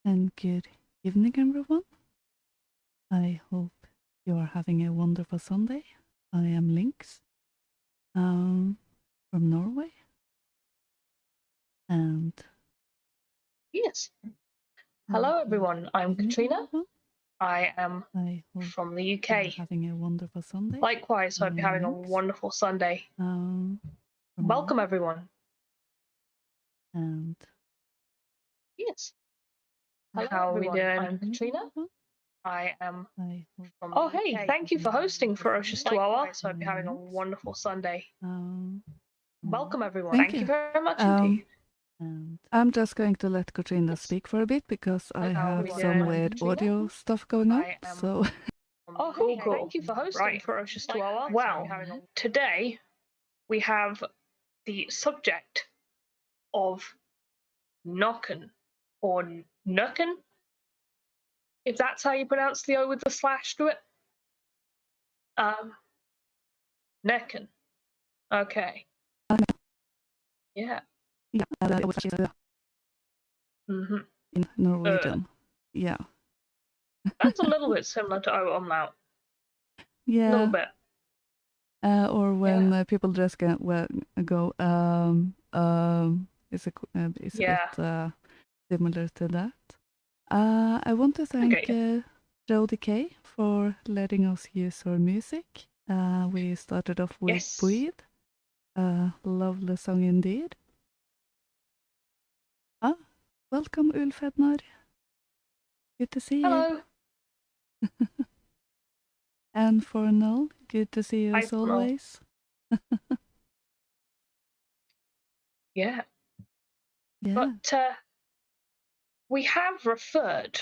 and good evening, everyone. I hope you are having a wonderful Sunday. I am Lynx from Norway. And yes. Hello, everyone. I'm Katrina. I am from the UK. Having a wonderful Sunday. Likewise, hope you're having a wonderful Sunday. Welcome, everyone. And yes. Hello, how are we doing? I'm Katrina. I am from the UK. Hey, thank you for hosting Ferocious Chihuahua. So hope you're having a wonderful Sunday. Welcome, everyone. Thank you very much indeed. I'm just going to let Katrina speak for a bit because I have some weird audio stuff going on. So. Oh, cool. Thank you for hosting Ferocious Chihuahua. Well, today we have the subject of Nøkken or Nøkken, if that's how you pronounce the O with the slash to it. Nøkken. Okay. Yeah. In Norwegian. Yeah. That's a little bit similar to O umlaut. Yeah. A little bit. Or when people just go, is a bit similar to that. I want to thank Jody K for letting us use her music. We started off with Breathe. Lovely song indeed. Welcome, Ulf Ednar. Good to see you. Hello. And for Null, good to see you as always. Yeah. But we have referred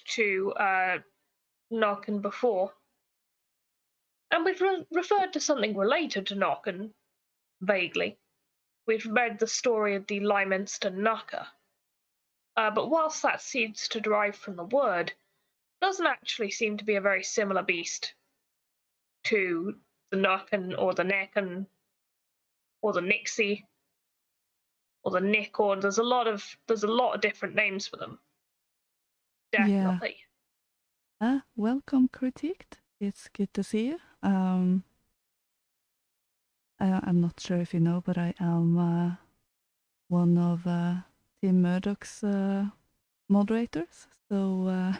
to Nøkken before, and we've referred to something related to Nøkken vaguely. We've read the story of the Lyminster Nøkke, but whilst that seems to derive from the word, it doesn't actually seem to be a very similar beast to the Nøkken or the Nøkken or the Nixie or the Nick, or there's a lot of different names for them. Definitely. Yeah. Welcome, Critiqued. It's good to see you. I'm not sure if you know, but I am one of Tim Murdoch's moderators. So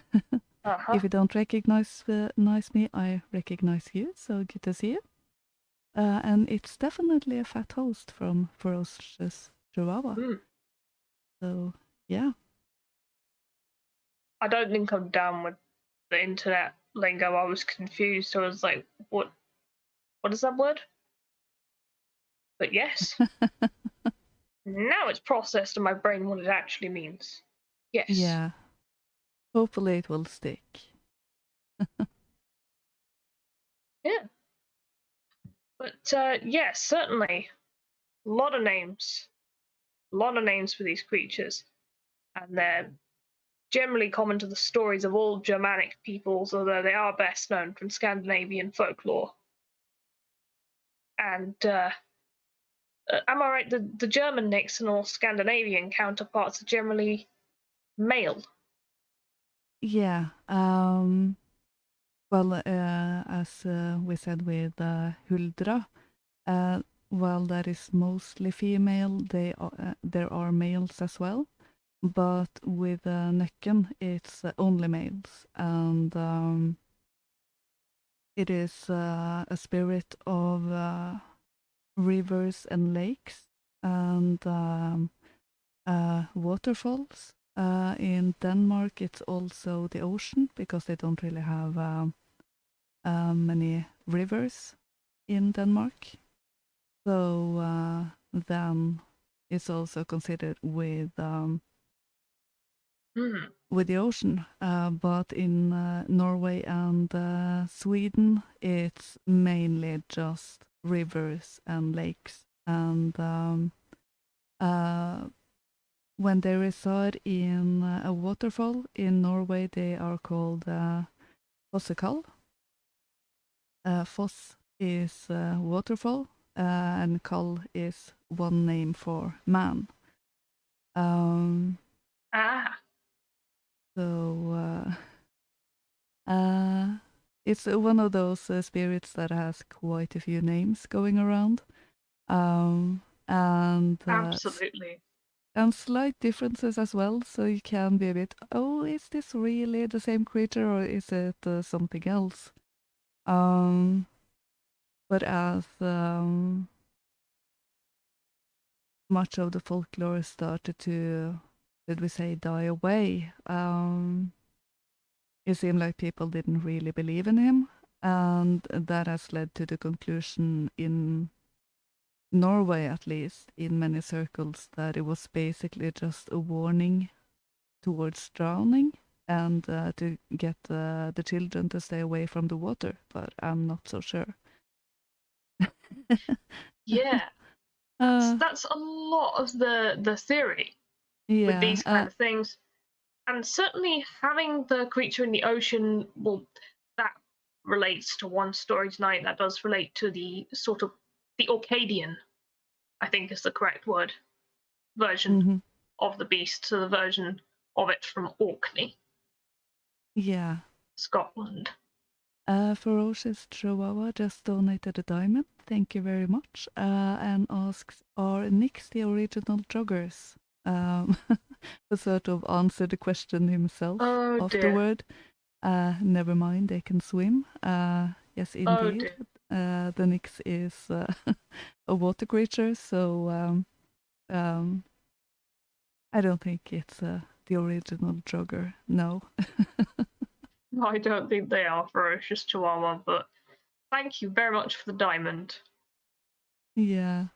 if you don't recognize me, I recognize you. So good to see you. And it's definitely a fat host from Ferocious Chihuahua. So yeah. I don't think I'm down with the internet lingo. I was confused. I was like, what is that word? But yes. Now it's processed in my brain what it actually means. Yes. Yeah. Hopefully it will stick. Yeah. But yes, certainly. A lot of names for these creatures. And they're generally common to the stories of all Germanic peoples, although they are best known from Scandinavian folklore. And am I right? The German Nicks and all Scandinavian counterparts are generally male. Yeah. Well, as we said with Huldra, while that is mostly female, there are males as well. But with Nøkken, it's only males, and it is a spirit of rivers and lakes and waterfalls. In Denmark, it's also the ocean because they don't really have many rivers in Denmark. So then it's also considered with the ocean. But in Norway and Sweden, it's mainly just rivers and lakes. And when they reside in a waterfall in Norway, they are called fossekall. Foss is waterfall, and kall is one name for man. Ah. So it's one of those spirits that has quite a few names going around, and Absolutely. and slight differences as well. So you can be a bit, oh, is this really the same creature or is it something else? But as much of the folklore started to, did we say, die away, it seemed like people didn't really believe in him, and that has led to the conclusion in Norway, at least, in many circles, that it was basically just a warning towards drowning and to get the children to stay away from the water, but I'm not so sure. Yeah. That's a lot of the theory with these kind of things. And certainly having the creature in the ocean, well, that relates to one story tonight. That does relate to the sort of the Orcadian, I think is the correct word, version of the beast, so the version of it from Orkney. Yeah. Scotland. Ferocious Chihuahua just donated a diamond. Thank you very much. And asks, are Nix the original joggers? To sort of answer the question himself afterward. Never mind, they can swim. Yes, indeed. The Nix is a water creature, so I don't think it's the original jogger. No. I don't think they are Ferocious Chihuahua, but thank you very much for the diamond. Yeah.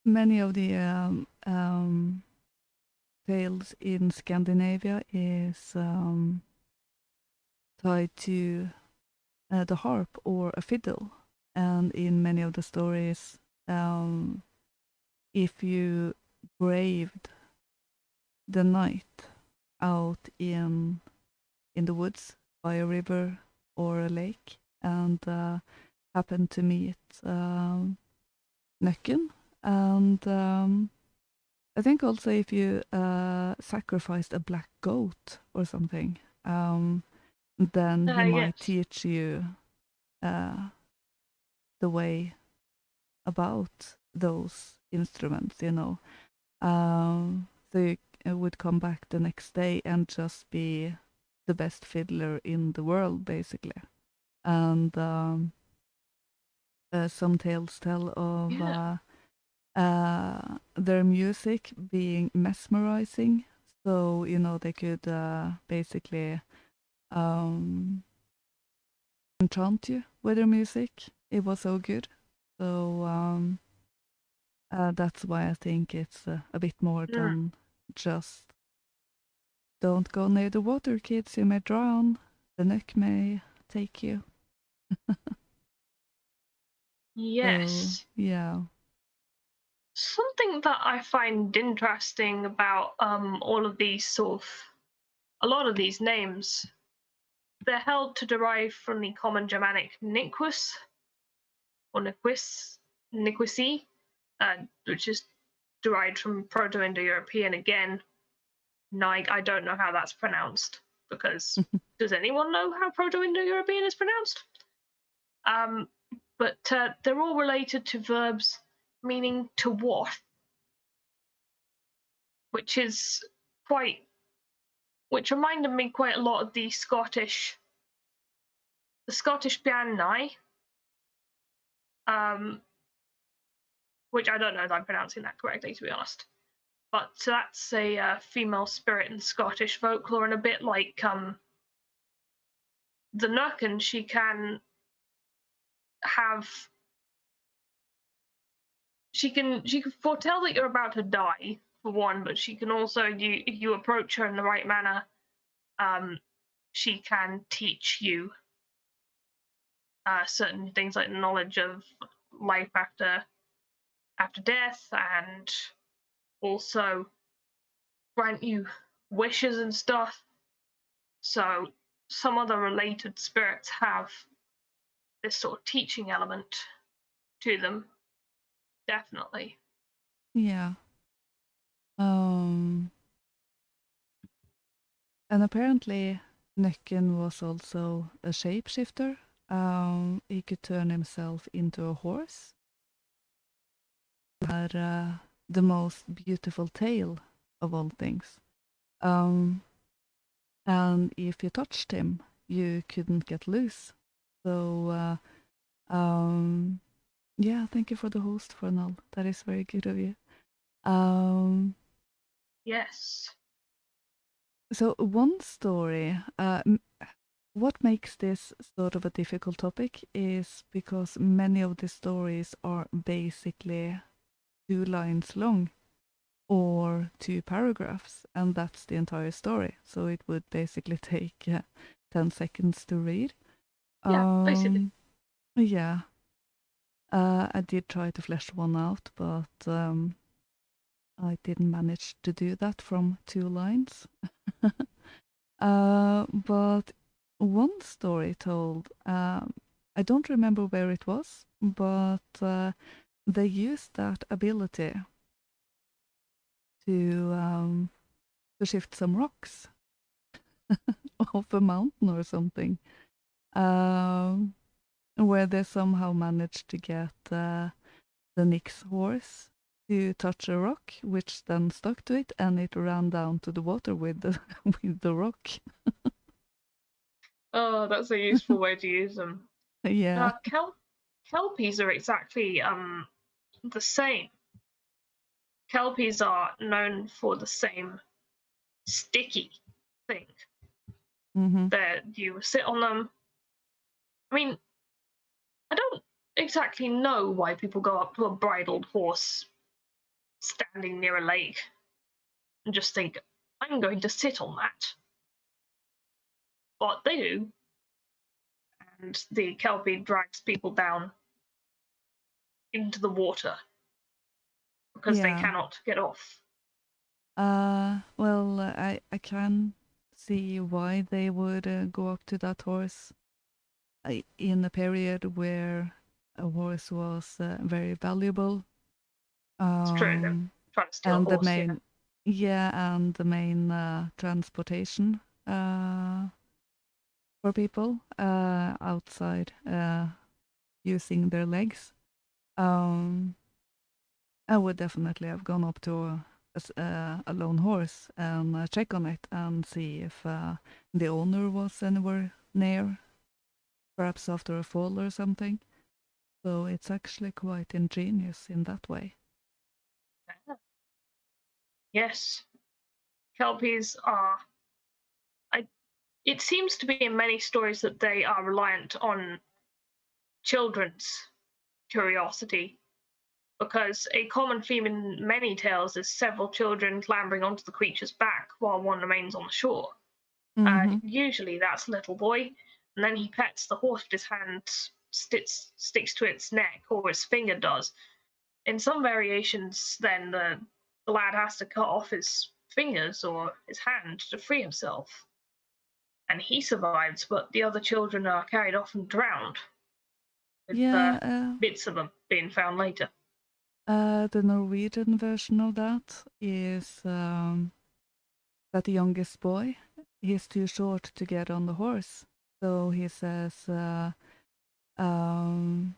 Many of the tales in Scandinavia is tied to the harp or a fiddle, and in many of the stories, if you braved the night out in the woods by a river or a lake and happened to meet Nøkken, and I think also if you sacrificed a black goat or something, then he might teach you the way about those instruments, you know. So you would come back the next day and just be the best fiddler in the world, basically. And some tales tell of their music being mesmerizing. So, you know, they could basically enchant you with their music. It was so good. So that's why I think it's a bit more than just don't go near the water, kids, you may drown. The Nøkken may take you. Yes. So, yeah. Something that I find interesting about all of these a lot of these names, they're held to derive from the common Germanic niquus or niquisi, which is derived from Proto-Indo-European again. I don't know how that's pronounced because does anyone know how Proto-Indo-European is pronounced? But they're all related to verbs meaning to wash, which reminded me quite a lot of the Scottish Biannai, which I don't know if I'm pronouncing that correctly, to be honest. But that's a female spirit in Scottish folklore, and a bit like the Nøkken, she can foretell that you're about to die, for one, but she can also, if you approach her in the right manner, she can teach you certain things like knowledge of life after death, and also grant you wishes and stuff. So some other related spirits have this sort of teaching element to them, definitely. Yeah. Um, and apparently Nøkken was also a shapeshifter. He could turn himself into a horse. He had the most beautiful tail of all things. And if you touched him, you couldn't get loose. So, yeah, thank you for the host, Fornal. That is very good of you. Yes. So one story, what makes this sort of a difficult topic is because many of the stories are basically 2 lines long or 2 paragraphs, and that's the entire story. So it would basically take 10 seconds to read. Yeah, basically. Yeah. I did try to flesh one out, but I didn't manage to do that from 2 lines. But one story told, I don't remember where it was, but they used that ability to shift some rocks off a mountain or something, where they somehow managed to get the Nick's horse to touch a rock, which then stuck to it, and it ran down to the water with the with the rock. Oh, that's a useful way to use them. Yeah. Kelpies are exactly the same. Kelpies are known for the same sticky thing. Mm-hmm. That you sit on them. I mean, I don't exactly know why people go up to a bridled horse standing near a lake and just think, I'm going to sit on that. But they do. And the Kelpie drags people down into the water because they Yeah. cannot get off. Well, I can see why they would go up to that horse in a period where a horse was very valuable. It's true, they're trying to steal a And the horse, main, yeah, and the main transportation for people outside using their legs. I would definitely have gone up to a lone horse and check on it and see if the owner was anywhere near, perhaps after a fall or something. So it's actually quite ingenious in that way. Yeah. Yes. Kelpies are. It seems to be in many stories that they are reliant on children's curiosity, because a common theme in many tales is several children clambering onto the creature's back while one remains on the shore. Mm-hmm. Usually that's a little boy, and then he pets the horse with his hand, sticks to its neck, or his finger does. In some variations, then the lad has to cut off his fingers or his hand to free himself. And he survives, but the other children are carried off and drowned, with Yeah, bits of them being found later. the Norwegian version of that is that the youngest boy, he's too short to get on the horse. So he says, um,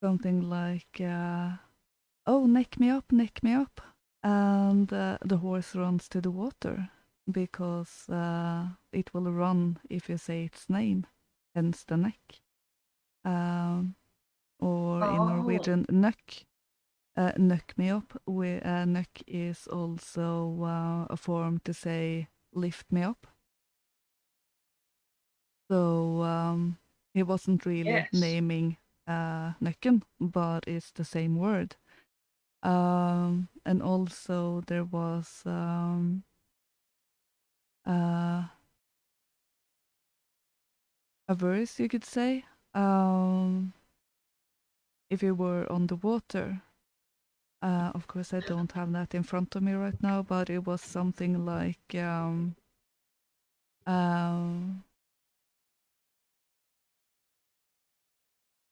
something like, oh, neck me up, neck me up. And the horse runs to the water because it will run if you say its name, hence the neck. Or in Oh, Norwegian, nøkk. Nøkk me up. Nøkk is also a form to say lift me up. So he wasn't really yes. naming Nøkken, but it's the same word. And also there was a verse, you could say, if you were on the water. Of course, I don't have that in front of me right now, but it was something like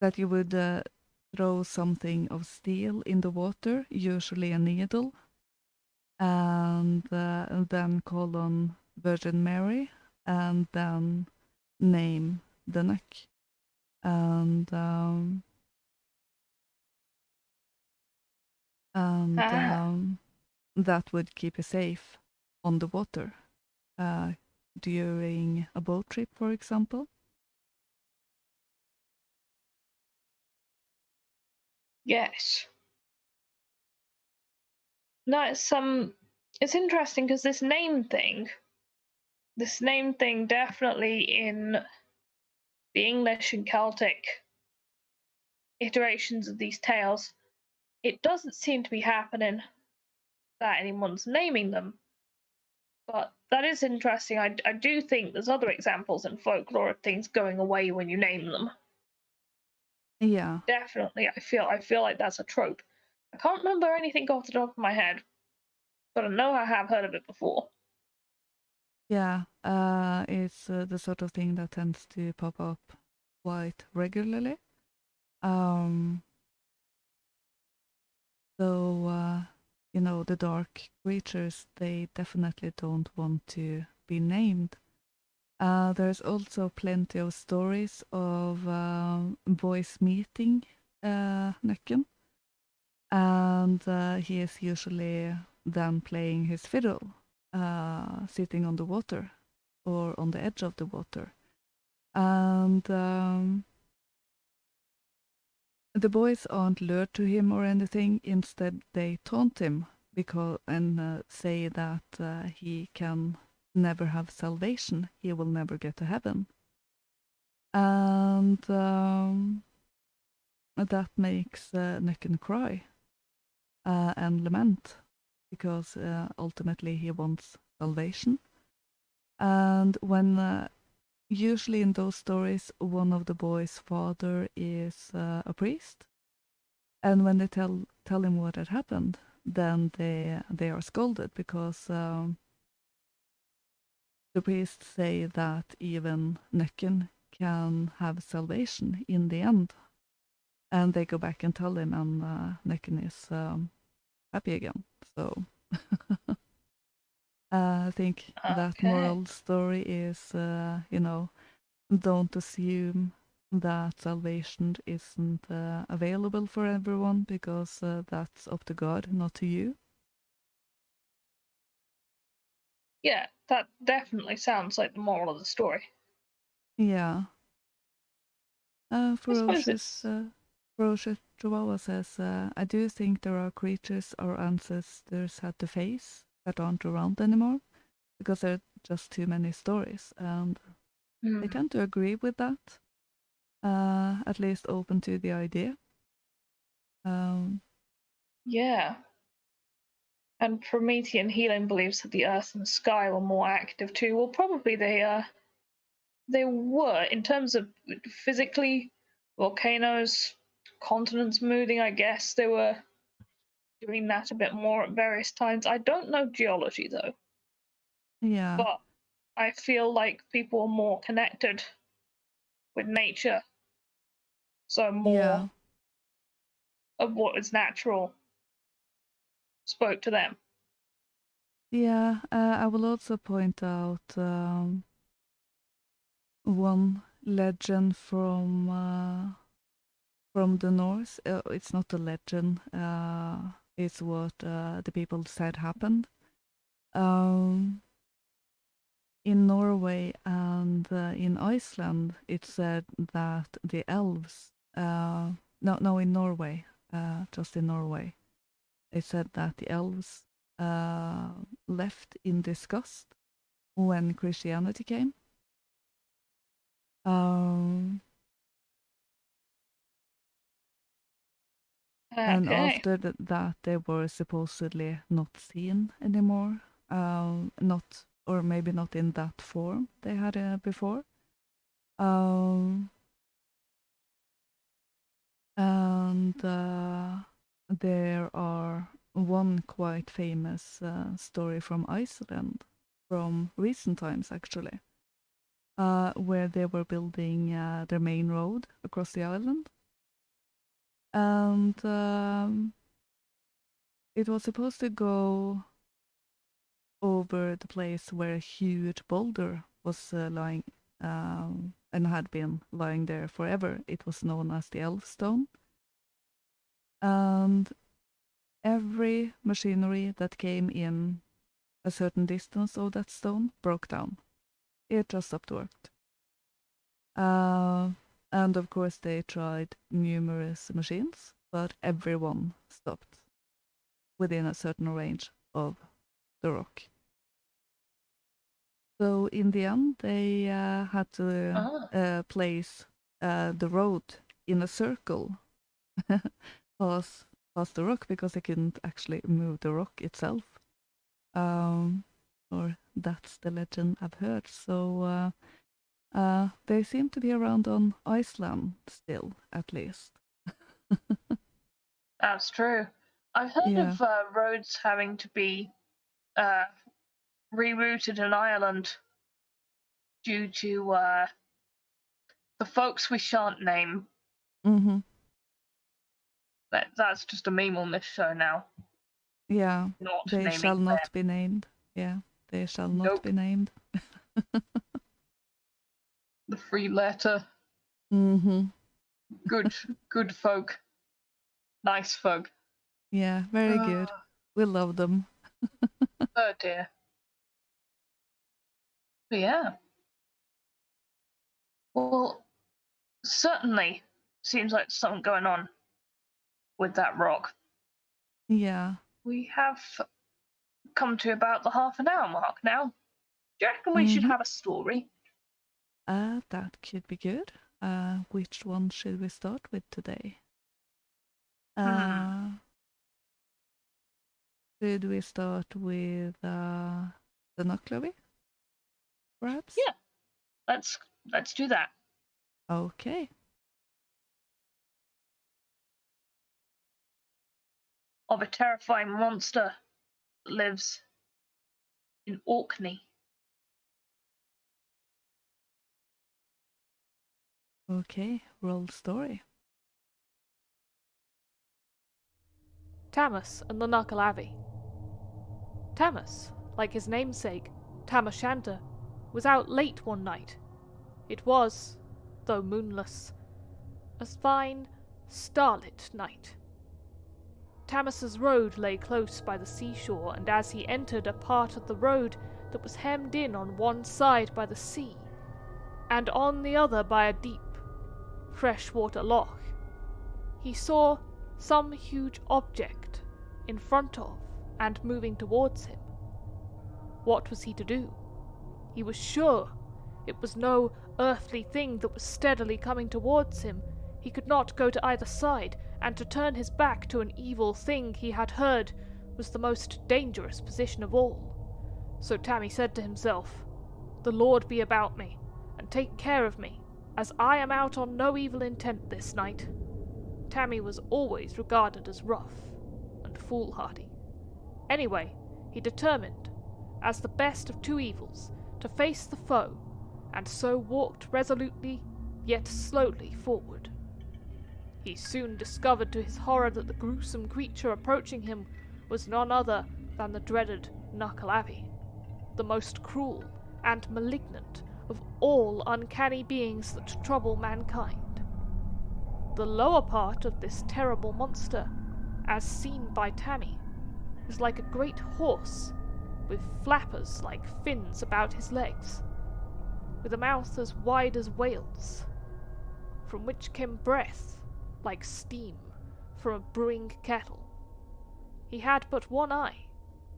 that you would throw something of steel in the water, usually a needle, and then call on Virgin Mary, and then name the Nøkken. And that would keep you safe on the water during a boat trip, for example. Yes. No, it's interesting because this name thing definitely in the English and Celtic iterations of these tales, it doesn't seem to be happening that anyone's naming them. But that is interesting. I do think there's other examples in folklore of things going away when you name them. Yeah. Definitely, I feel like that's a trope. I can't remember anything off the top of my head, but I know I have heard of it before. Yeah, it's the sort of thing that tends to pop up quite regularly. So, the dark creatures, they definitely don't want to be named. There's also plenty of stories of boys meeting Nøkken, and he is usually then playing his fiddle, sitting on the water or on the edge of the water. And the boys aren't lured to him or anything. Instead, they taunt him and say that he can never have salvation. He will never get to heaven. And that makes Nøkken cry and lament, because ultimately he wants salvation. And when usually in those stories, one of the boys' father is a priest, and when they tell him what had happened, then they are scolded, because the priests say that even Nøkken can have salvation in the end, and they go back and tell him, and Nøkken is happy again. So I think that moral story is, don't assume that salvation isn't available for everyone, because that's up to God, not to you. Yeah, that definitely sounds like the moral of the story. Yeah. Ferocious Chihuahua says, I do think there are creatures our ancestors had to face that aren't around anymore, because there are just too many stories, and I tend to agree with that. At least open to the idea. Yeah. And Promethean healing believes that the earth and the sky were more active too. Well, probably they were, in terms of physically, volcanoes, continents moving. I guess they were doing that a bit more at various times. I don't know geology though. Yeah. But I feel like people are more connected with nature, so more of what is natural spoke to them. Yeah, I will also point out one legend from the Norse. It's not a legend. It's what the people said happened. In Norway and in Iceland, it said that the elves. No, in Norway, just in Norway, it said that the elves left in disgust when Christianity came. And after that, they were supposedly not seen anymore. Or maybe not in that form they had before. And there are one quite famous story from Iceland, from recent times actually, where they were building their main road across the island. And it was supposed to go over the place where a huge boulder was lying and had been lying there forever. It was known as the Elf Stone. And every machinery that came in a certain distance of that stone broke down. It just stopped working. And of course they tried numerous machines, but everyone stopped within a certain range of the rock. So in the end, they had to place the road in a circle past the rock, because they couldn't actually move the rock itself. Or that's the legend I've heard. So they seem to be around on Iceland still, at least. That's true. I've heard of roads having to be rerouted in Ireland due to the folks we shan't name. Mm-hmm. That's just a meme on this show now. Yeah, they shall not be named. Yeah, they shall not be named. The free letter. Mm-hmm. Good folk. Nice folk. Yeah, very good. We love them. Oh dear. But yeah. Well, certainly seems like something going on with that rock. Yeah. We have come to about the half an hour mark now. Do you reckon we should have a story? That could be good. Which one should we start with today? Should we start with the Nøkken, perhaps? Yeah. Let's do that. Okay. Of a terrifying monster that lives in Orkney. Okay, roll story. Tamas and the Nøkken. Tamas, like his namesake, Tam O'Shanter, was out late one night. It was, though moonless, a fine, starlit night. Tamas's road lay close by the seashore, and as he entered a part of the road that was hemmed in on one side by the sea, and on the other by a deep, freshwater loch, he saw some huge object in front of and moving towards him. What was he to do? He was sure it was no earthly thing that was steadily coming towards him. He could not go to either side, and to turn his back to an evil thing he had heard was the most dangerous position of all. So Tammy said to himself, "The Lord be about me, and take care of me, as I am out on no evil intent this night." Tammy was always regarded as rough and foolhardy. Anyway, he determined, as the best of two evils, to face the foe, and so walked resolutely, yet slowly forward. He soon discovered to his horror that the gruesome creature approaching him was none other than the dreaded Nøkken, the most cruel and malignant of all uncanny beings that trouble mankind. The lower part of this terrible monster, as seen by Tammy, was like a great horse, with flappers like fins about his legs, with a mouth as wide as whales, from which came breath like steam from a brewing kettle. He had but one eye,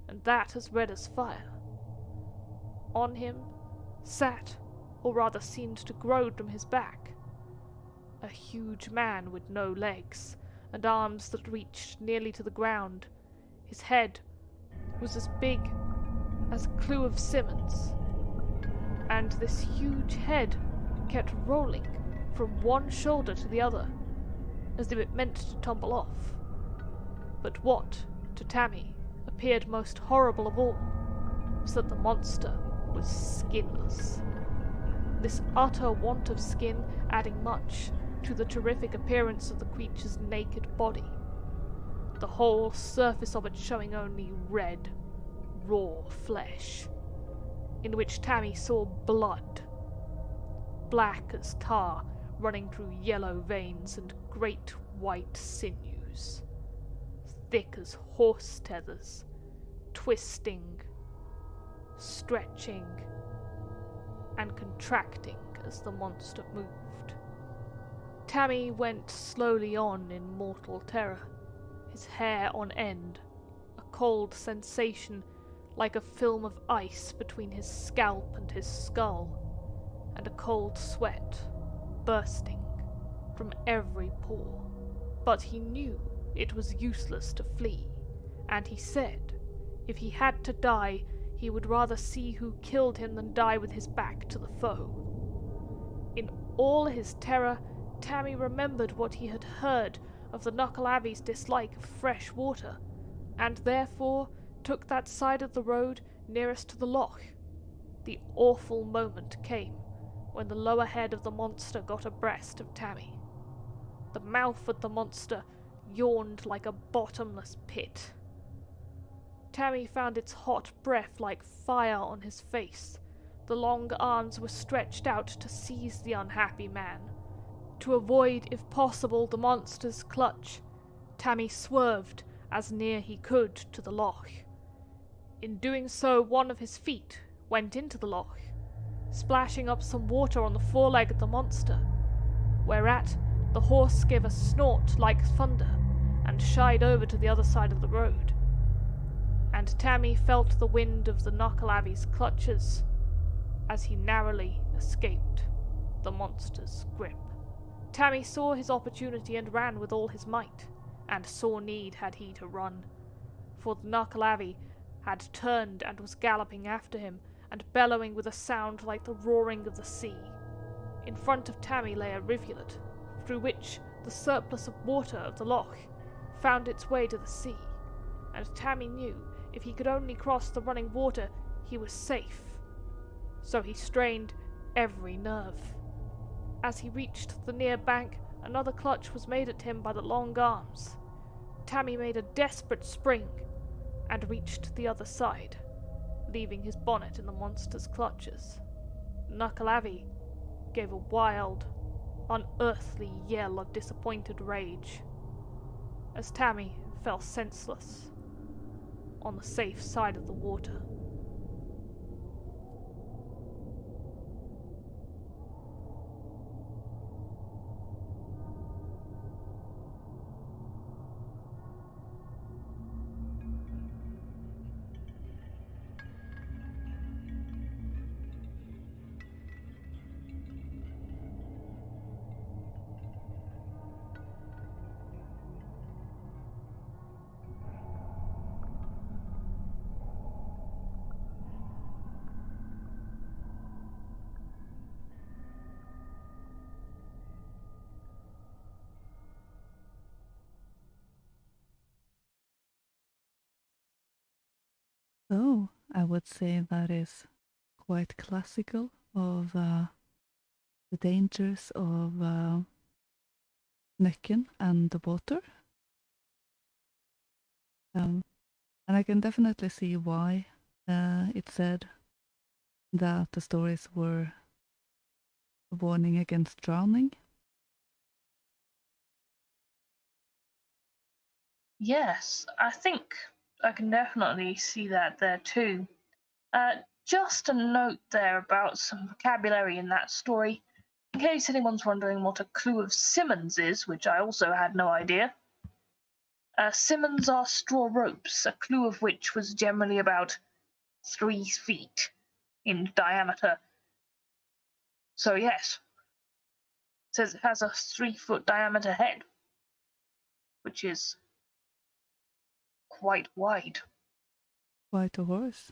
and that as red as fire. On him sat, or rather seemed to grow from his back, a huge man with no legs, and arms that reached nearly to the ground. His head was as big as Clew of Simmons, and this huge head kept rolling from one shoulder to the other, as if it meant to tumble off. But what, to Tammy, appeared most horrible of all, was that the monster was skinless. This utter want of skin adding much, to the terrific appearance of the creature's naked body, the whole surface of it showing only red, raw flesh, in which Tammy saw blood, black as tar, running through yellow veins and great white sinews, thick as horse tethers, twisting, stretching, and contracting as the monster moved. Tammy went slowly on in mortal terror, his hair on end, a cold sensation like a film of ice between his scalp and his skull, and a cold sweat bursting from every pore. But he knew it was useless to flee, and he said if he had to die, he would rather see who killed him than die with his back to the foe. In all his terror, Tammy remembered what he had heard of the Knuckleavi's dislike of fresh water, and therefore took that side of the road nearest to the loch. The awful moment came when the lower head of the monster got abreast of Tammy. The mouth of the monster yawned like a bottomless pit. Tammy found its hot breath like fire on his face. The long arms were stretched out to seize the unhappy man. To avoid, if possible, the monster's clutch, Tammy swerved as near he could to the loch. In doing so, one of his feet went into the loch, splashing up some water on the foreleg of the monster, whereat the horse gave a snort like thunder and shied over to the other side of the road. And Tammy felt the wind of the Knuckleavi's clutches as he narrowly escaped the monster's grip. Tammy saw his opportunity and ran with all his might, and sore need had he to run, for the Knuckleavi had turned and was galloping after him, and bellowing with a sound like the roaring of the sea. In front of Tammy lay a rivulet, through which the surplus of water of the loch found its way to the sea, and Tammy knew if he could only cross the running water, he was safe. So he strained every nerve. As he reached the near bank, another clutch was made at him by the long arms. Tammy made a desperate spring, and reached the other side, leaving his bonnet in the monster's clutches. Knuckleavi gave a wild, unearthly yell of disappointed rage, as Tammy fell senseless on the safe side of the water. So I would say that is quite classical of the dangers of Nøkken and the water. And I can definitely see why it said that the stories were a warning against drowning. Yes, I think I can definitely see that there too. Just a note there about some vocabulary in that story, in case anyone's wondering what a clue of Simmons is, which I also had no idea. Simmons are straw ropes, a clue of which was generally about 3 feet in diameter. So yes, it says it has a 3-foot diameter head, which is quite wide. Quite a horse.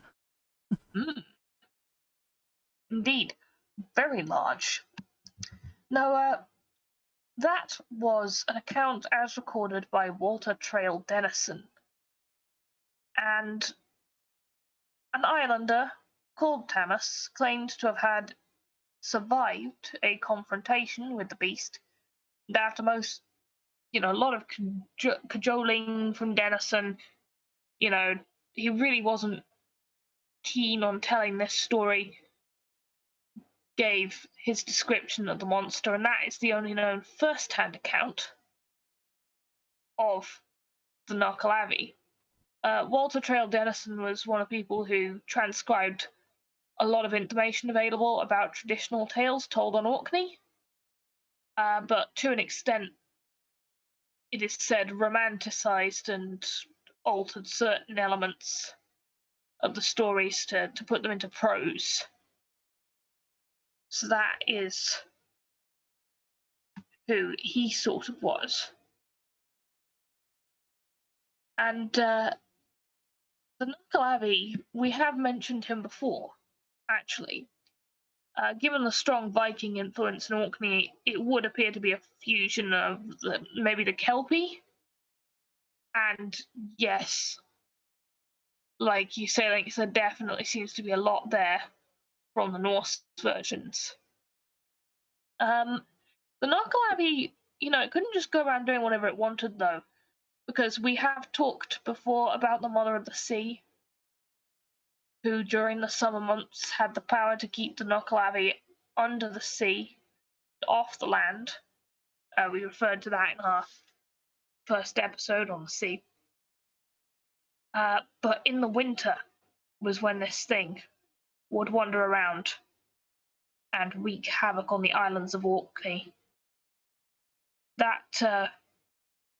Indeed, very large. Now, that was an account as recorded by Walter Trail Dennison, and an islander called Tamas claimed to have had survived a confrontation with the beast after most, a lot of cajoling from Dennison, he really wasn't keen on telling this story, gave his description of the monster, and that is the only known first-hand account of the Narkalavi. Walter Trail Dennison was one of the people who transcribed a lot of information available about traditional tales told on Orkney, but to an extent, it is said, romanticized and altered certain elements of the stories to put them into prose. So that is who he sort of was. And the Narkalavi, we have mentioned him before, actually. Given the strong Viking influence in Orkney, it would appear to be a fusion of maybe the Kelpie. And yes, like you say, there definitely seems to be a lot there from the Norse versions. The Narkalavi, it couldn't just go around doing whatever it wanted, though, because we have talked before about the Mother of the Sea, who during the summer months had the power to keep the Narkalavi under the sea, off the land. We referred to that in our first episode on the sea. But in the winter was when this thing would wander around and wreak havoc on the islands of Orkney. That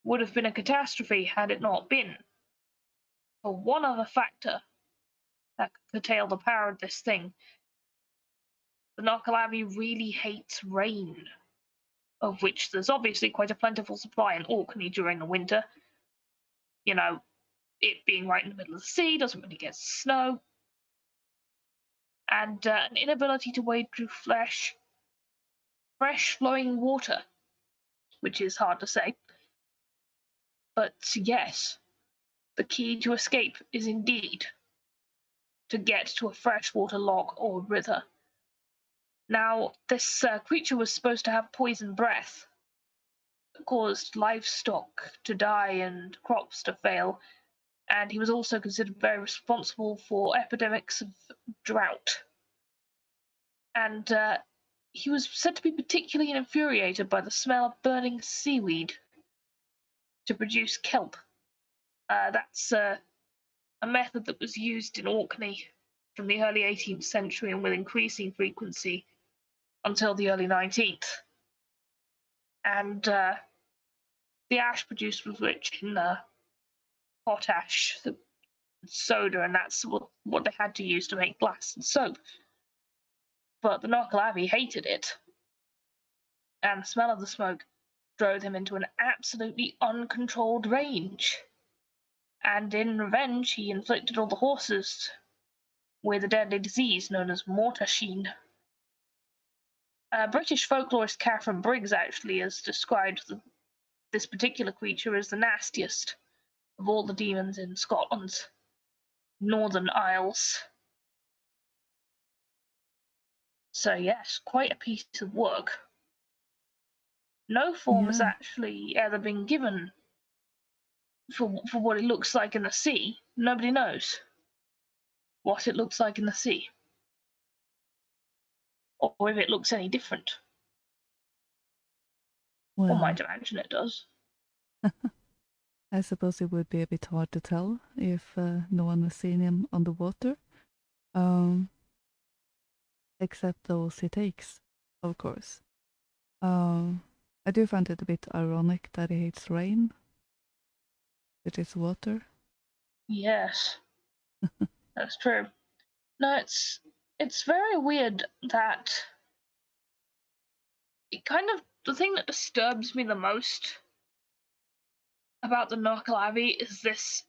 would have been a catastrophe had it not been for one other factor that could curtail the power of this thing. The Narkalavi really hates rain, of which there's obviously quite a plentiful supply in Orkney during the winter. It being right in the middle of the sea, doesn't really get snow. And an inability to wade through fresh flowing water, which is hard to say. But yes, the key to escape is indeed to get to a freshwater loch or river. Now, this creature was supposed to have poison breath that caused livestock to die and crops to fail, and he was also considered very responsible for epidemics of drought. And he was said to be particularly infuriated by the smell of burning seaweed to produce kelp. That's a method that was used in Orkney from the early 18th century and with increasing frequency until the early 19th. And the ash produced was rich in potash, soda, and that's what they had to use to make glass and soap. But the Narkalavi hated it, and the smell of the smoke drove him into an absolutely uncontrolled rage. And in revenge, he inflicted all the horses with a deadly disease known as mortasheen. British folklorist Catherine Briggs actually has described this particular creature as the nastiest of all the demons in Scotland's Northern Isles. So yes, quite a piece of work. No form has actually ever been given for what it looks like in the sea. Nobody knows what it looks like in the sea, or if it looks any different. Well, One might imagine it does. I suppose it would be a bit hard to tell if no one has seen him on the water. Except those he takes, of course. I do find it a bit ironic that he hates rain. It is water. Yes, that's true. No, it's very weird that the thing that disturbs me the most about the Narkalavi is this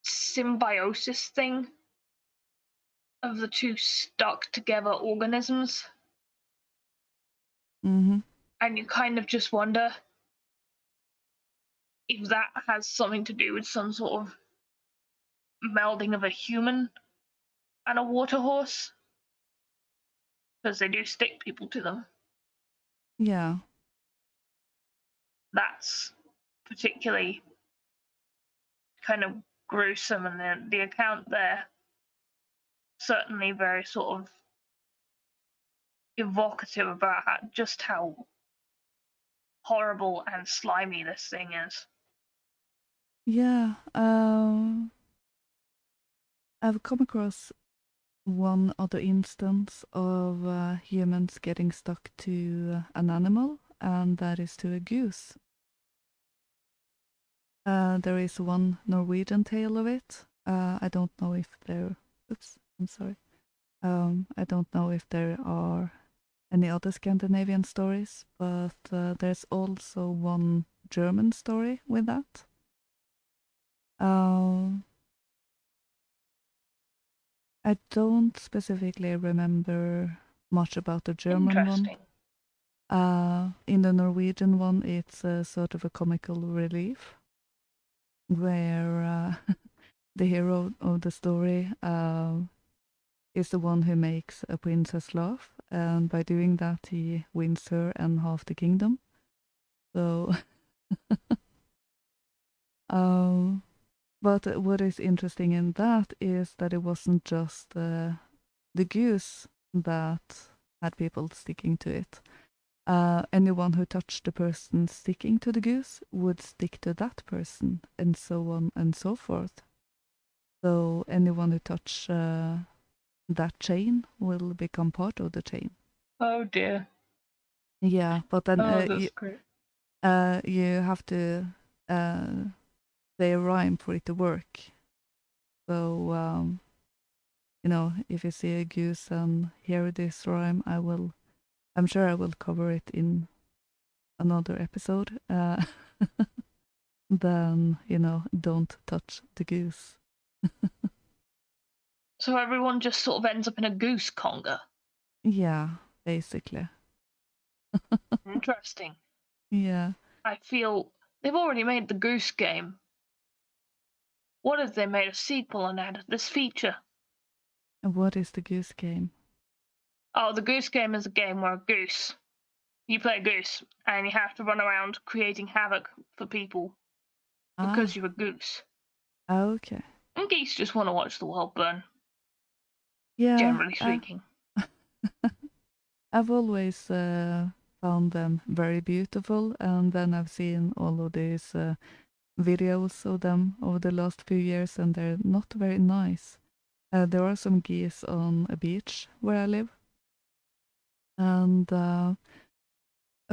symbiosis thing of the two stuck together organisms. Mm-hmm. And you kind of just wonder if that has something to do with some sort of melding of a human and a water horse, because they do stick people to them. Yeah. That's particularly kind of gruesome, and the account there certainly very sort of evocative about just how horrible and slimy this thing is. Yeah. I've come across one other instance of humans getting stuck to an animal, and that is to a goose. There is one Norwegian tale of it. I don't know if there. Oops, I'm sorry. I don't know if there are any other Scandinavian stories, but there's also one German story with that. I don't specifically remember much about the German one. In the Norwegian one, it's sort of a comical relief, where the hero of the story is the one who makes a princess laugh, and by doing that, he wins her and half the kingdom. So, but what is interesting in that is that it wasn't just the goose that had people sticking to it. Anyone who touched the person sticking to the goose would stick to that person, and so on and so forth. So anyone who touched that chain will become part of the chain. Oh dear. Yeah, but then great. You have to say a rhyme for it to work. So, if you see a goose and hear this rhyme, I'm sure I will cover it in another episode. Then, don't touch the goose. So everyone just sort of ends up in a goose conga? Yeah, basically. Interesting. Yeah. I feel they've already made the goose game. What if they made a sequel and added this feature? And what is the goose game? Oh, the goose game is a game where you play a goose, and you have to run around creating havoc for people because you're a goose. Okay. And geese just want to watch the world burn. Yeah. Generally speaking. I've always found them very beautiful, and then I've seen all of these videos of them over the last few years, and they're not very nice. There are some geese on a beach where I live, and a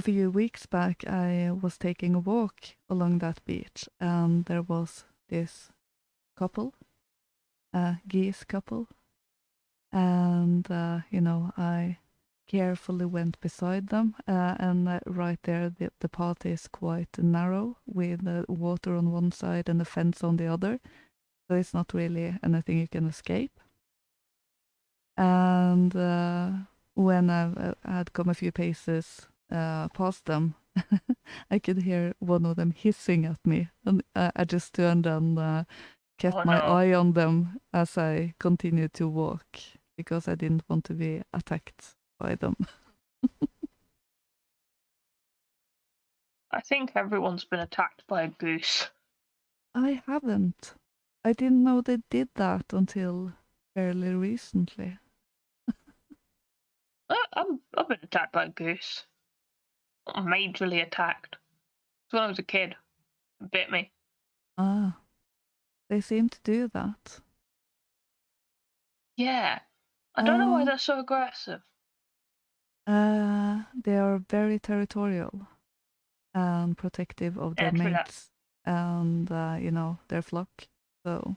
few weeks back I was taking a walk along that beach, and there was this couple, geese couple, and I carefully went beside them, and right there the path is quite narrow with water on one side and a fence on the other, so it's not really anything you can escape. And when I had come a few paces past them, I could hear one of them hissing at me, and I just turned and kept my eye on them as I continued to walk, because I didn't want to be attacked by them. I think everyone's been attacked by a goose. I haven't. I didn't know they did that until fairly recently. I've been attacked by a goose. Not majorly attacked. When I was a kid, it bit me. Ah, they seem to do that. Yeah. I don't know why they're so aggressive. They are very territorial and protective of their mates and, their flock. So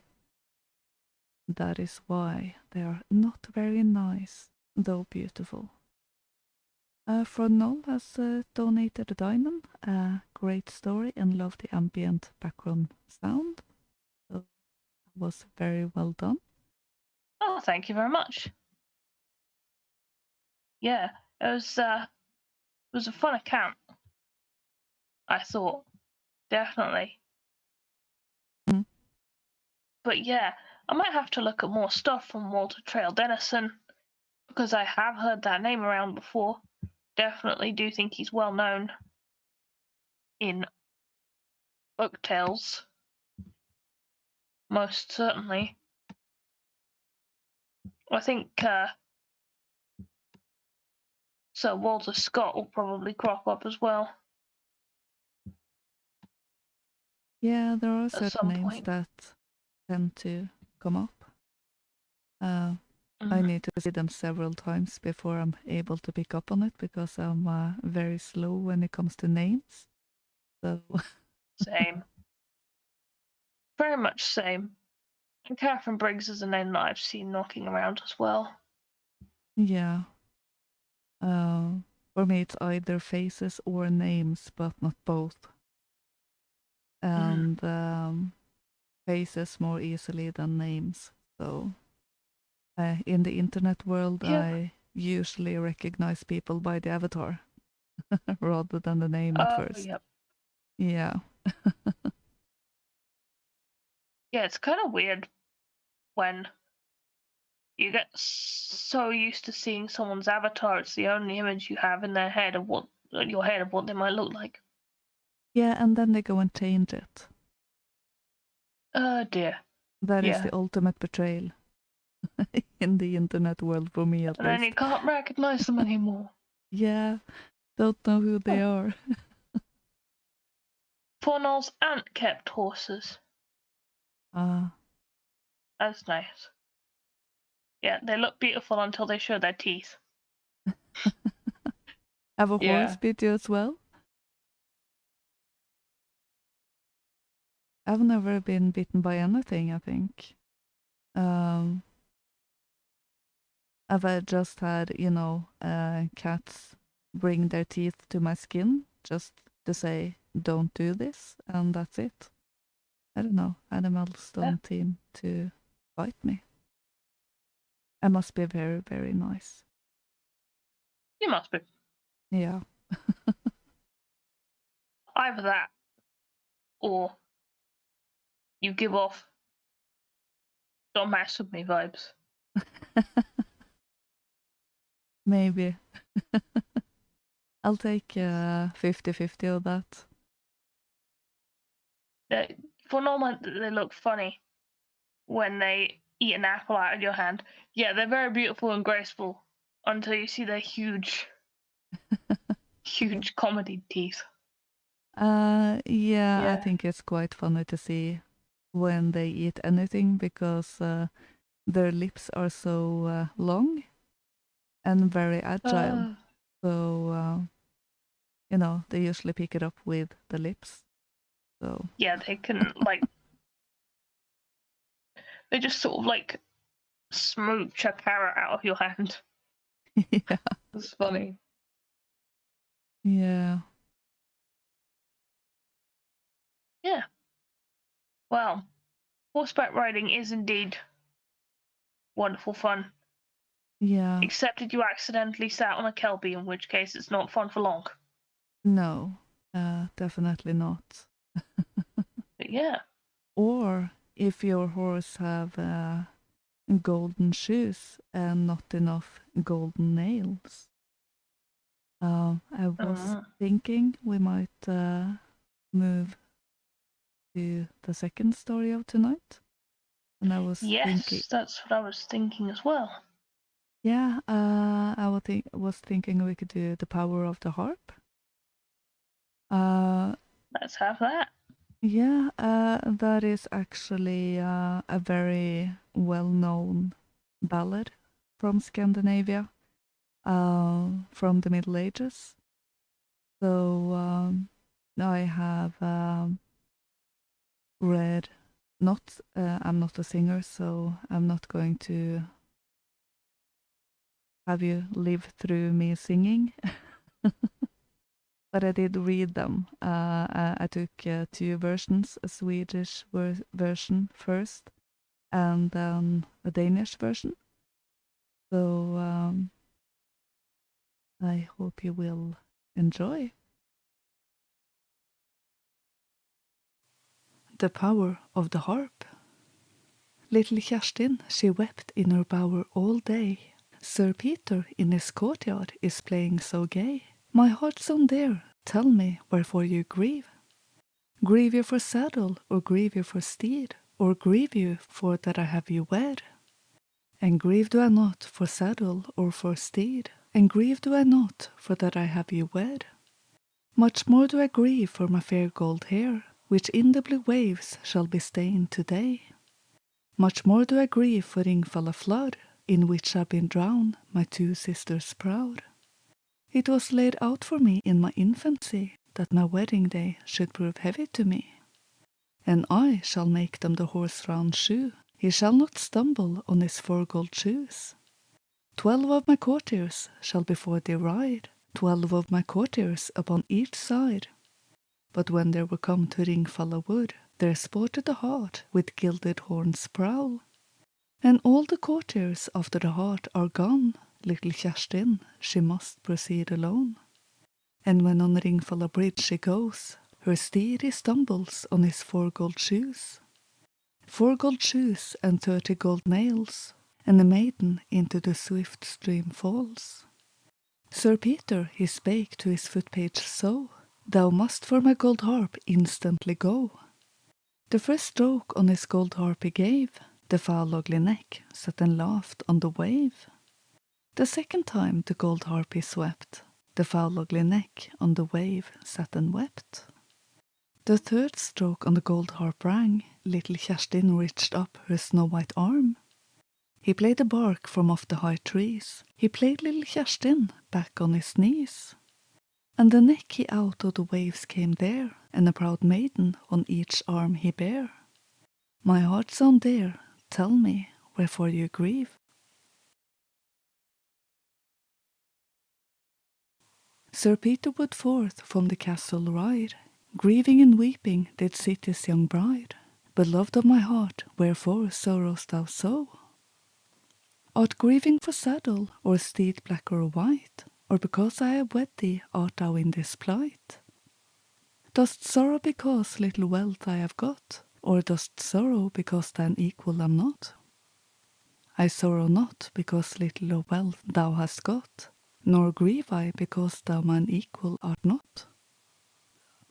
that is why they are not very nice, though beautiful. Fronol has donated a diamond. Great story and love the ambient background sound. So that was very well done. Oh, thank you very much. Yeah, it was a fun account. I thought, definitely. Mm. But yeah, I might have to look at more stuff from Walter Trail Dennison, because I have heard that name around before. definitely do think he's well known in folk tales. Most certainly. I think Sir Walter Scott will probably crop up as well. Yeah, there are At certain some names point. that tend to come up. I Mhm. need to see them several times before I'm able to pick up on it because I'm very slow when it comes to names. So Same. Very much same. And Catherine Briggs is a name that I've seen knocking around as well. yeah, for me it's either faces or names, but not both. And faces more easily than names. So in the internet world, Yeah. I usually recognize people by the avatar rather than the name at first. Yep. Yeah. Yeah, it's kind of weird when you get so used to seeing someone's avatar, it's the only image you have in their head of what they might look like. Yeah, and then they go and change it. Oh dear. That is Yeah. the ultimate betrayal in the internet world for me, at And then you least. can't recognize them anymore. Yeah, don't know who they are. Fornall's aunt kept horses. Ah, That's nice. Yeah, they look beautiful until they show their teeth. have a Yeah. horse bit you as well? I've never been bitten by anything, I think. I've just had, cats bring their teeth to my skin just to say, don't do this, and that's it. I don't know. Animals don't seem to bite me. I must be very, very nice. You must be. Yeah. Either that, or you give off "don't mess with me" vibes. Maybe. I'll take 50-50 of that. For normal, they look funny when they eat an apple out of your hand. Yeah, they're very beautiful and graceful until you see their huge, huge comedy teeth. Yeah, I think it's quite funny to see when they eat anything because their lips are so long and very agile. So, they usually pick it up with the lips. So yeah, they can they just sort of smooch a carrot out of your hand. yeah. It's funny. Yeah. Yeah. Well, horseback riding is indeed wonderful fun. Yeah. Except if you accidentally sat on a kelpie, in which case it's not fun for long. No, definitely not. But yeah. Or if your horse have golden shoes and not enough golden nails. I was thinking we might move to the second story of tonight. And I was thinking, that's what I was thinking as well. yeah, I was thinking we could do the power of the harp. Let's have that. Yeah, that is actually a very well-known ballad from Scandinavia, from the Middle Ages. So I have read, I'm not a singer, so I'm not going to have you live through me singing. But I did read them. I took two versions, a Swedish version first, and then a Danish version. So I hope you will enjoy. The power of the harp. Little Kerstin, she wept in her bower all day. Sir Peter in his courtyard is playing so gay. My heart's on there, tell me wherefore you grieve. Grieve you for saddle, or grieve you for steed, or grieve you for that I have you wed? And grieve do I not for saddle or for steed, and grieve do I not for that I have you wed? Much more do I grieve for my fair gold hair, which in the blue waves shall be stained today. Much more do I grieve for Ringfalla flood, in which have been drowned my 2 sisters proud. It was laid out for me in my infancy, that my wedding day should prove heavy to me. And I shall make them the horse-round shoe, he shall not stumble on his 4 gold shoes. 12 of my courtiers shall before thee ride, 12 of my courtiers upon each side. But when they were come to Ringfalla wood, there sported the hart with gilded horns prowl. And all the courtiers after the hart are gone, little Kerstin, she must proceed alone. And when on Ringfalla bridge she goes, her steed he stumbles on his 4 gold shoes. 4 gold shoes and 30 gold nails, and the maiden into the swift stream falls. Sir Peter he spake to his foot-page so, thou must for my gold harp instantly go. The first stroke on his gold harp he gave, the foul ugly neck sat and laughed on the wave. The second time the gold harp he swept, the foul ugly neck on the wave sat and wept. The third stroke on the gold harp rang, little Kerstin reached up her snow-white arm. He played the bark from off the high trees, he played little Kerstin back on his knees. And the neck he out of the waves came there, and a proud maiden on each arm he bare. My heart's on there, tell me wherefore you grieve. Sir Peter would forth from the castle ride, grieving and weeping did sit his young bride. Beloved of my heart, wherefore sorrowst thou so? Art grieving for saddle, or steed black or white? Or because I have wed thee, art thou in this plight? Dost sorrow because little wealth I have got, or dost sorrow because thine equal am not? I sorrow not because little of wealth thou hast got, nor grieve I because thou mine equal art not.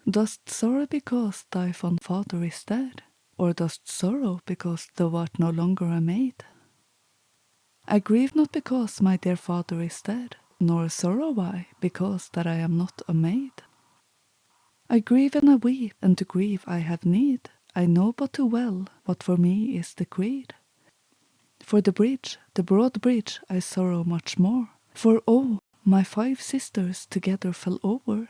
Dost sorrow because thy fond father is dead, or dost sorrow because thou art no longer a maid? I grieve not because my dear father is dead, nor sorrow I because that I am not a maid. I grieve and I weep, and to grieve I have need. I know but too well what for me is decreed. For the bridge, the broad bridge, I sorrow much more, for oh, my 5 sisters together fell over.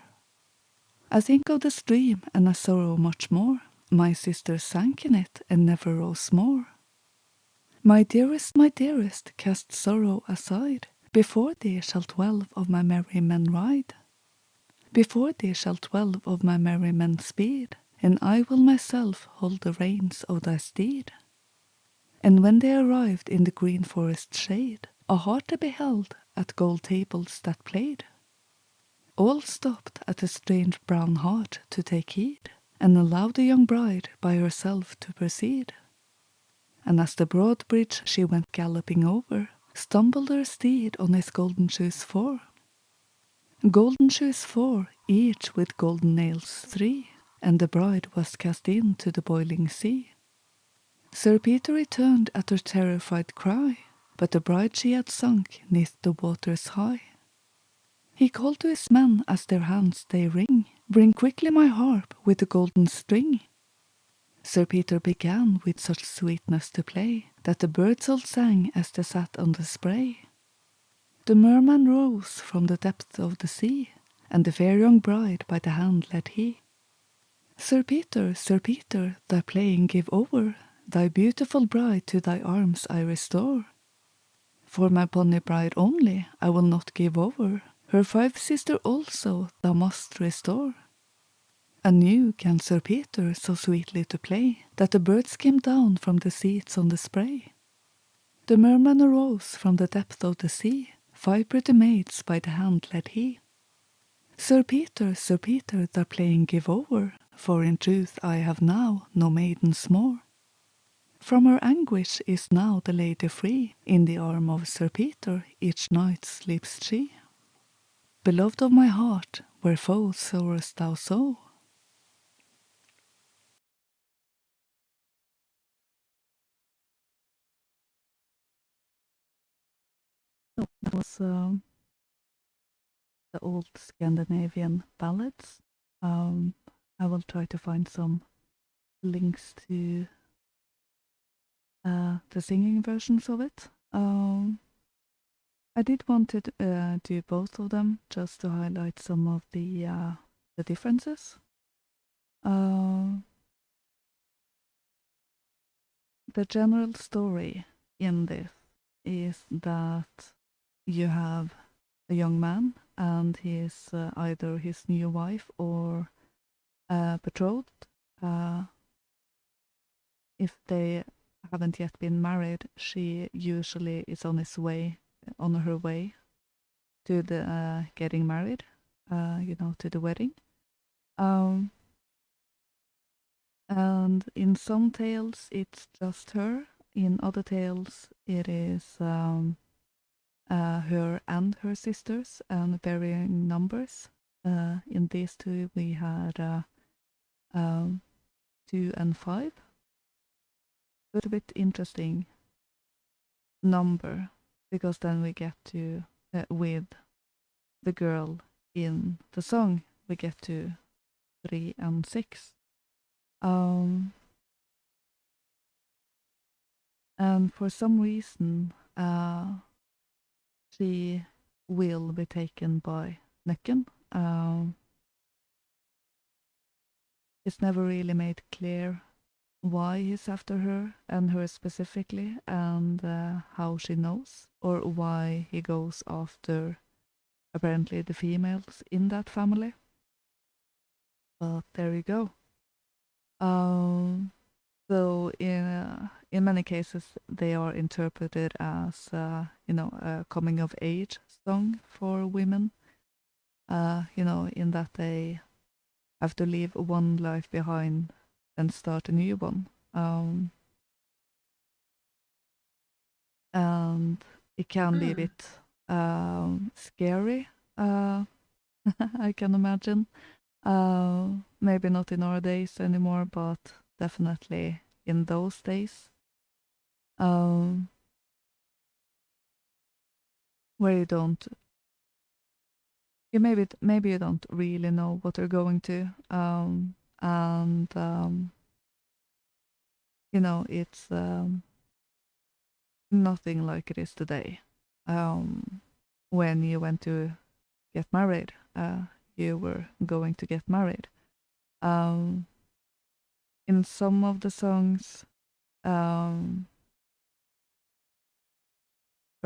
I think of the stream, and I sorrow much more, my sisters sank in it, and never rose more. My dearest, cast sorrow aside, before thee shall 12 of my merry men ride. Before thee shall 12 of my merry men speed, and I will myself hold the reins of thy steed. And when they arrived in the green forest shade, a hart they beheld at gold tables that played. All stopped at the strange brown hart to take heed, and allowed the young bride by herself to proceed. And as the broad bridge she went galloping over, stumbled her steed on his golden shoes 4. Golden shoes 4, each with golden nails 3, and the bride was cast into the boiling sea. Sir Peter returned at her terrified cry, but the bride she had sunk neath the waters high. He called to his men as their hands they wring, bring quickly my harp with the golden string. Sir Peter began with such sweetness to play, that the birds all sang as they sat on the spray. The merman rose from the depth of the sea, and the fair young bride by the hand led he. Sir Peter, thy playing give over, thy beautiful bride to thy arms I restore. For my bonny bride only I will not give over, her 5 sister also thou must restore. Anew can Sir Peter so sweetly to play, that the birds came down from the seats on the spray. The merman arose from the depth of the sea, 5 pretty maids by the hand led he. Sir Peter, thy playing give over, for in truth I have now no maidens more. from her anguish is now the lady free. In the arm of Sir Peter each night sleeps she. Beloved of my heart, wherefore sorrowest thou so? So that was the old Scandinavian ballads. I will try to find some links to the singing versions of it. I did want to do both of them just to highlight some of the differences. The general story in this is that you have a young man and his either his new wife or betrothed. If they haven't yet been married, she usually is on her way to the getting married, to the wedding. And in some tales it's just her. In other tales it is her and her sisters and varying numbers. In these two we had 2 and 5. It's a bit interesting number because then we get to with the girl in the song we get to 3 and 6. And for some reason she will be taken by Nøkken. It's never really made clear why he's after her and her specifically, and how she knows, or why he goes after apparently the females in that family. But there you go. So in many cases they are interpreted as a coming of age song for women. In that they have to leave one life behind and start a new one. And it can be a bit scary, I can imagine. Maybe not in our days anymore, but definitely in those days. Where you don't, maybe you don't really know what you're going to, it's nothing like it is today. When you went to get married, you were going to get married. In some of the songs, her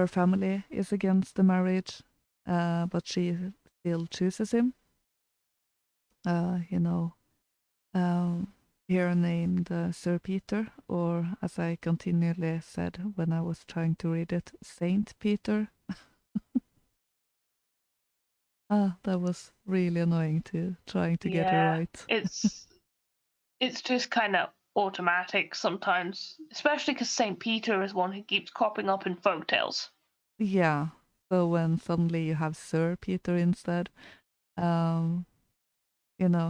family is against the marriage, but she still chooses him. Here named Sir Peter, or as I continually said when I was trying to read it, Saint Peter. That was really annoying trying to get it right. It's just kind of automatic sometimes, especially because Saint Peter is one who keeps cropping up in folktales. Yeah, so when suddenly you have Sir Peter instead,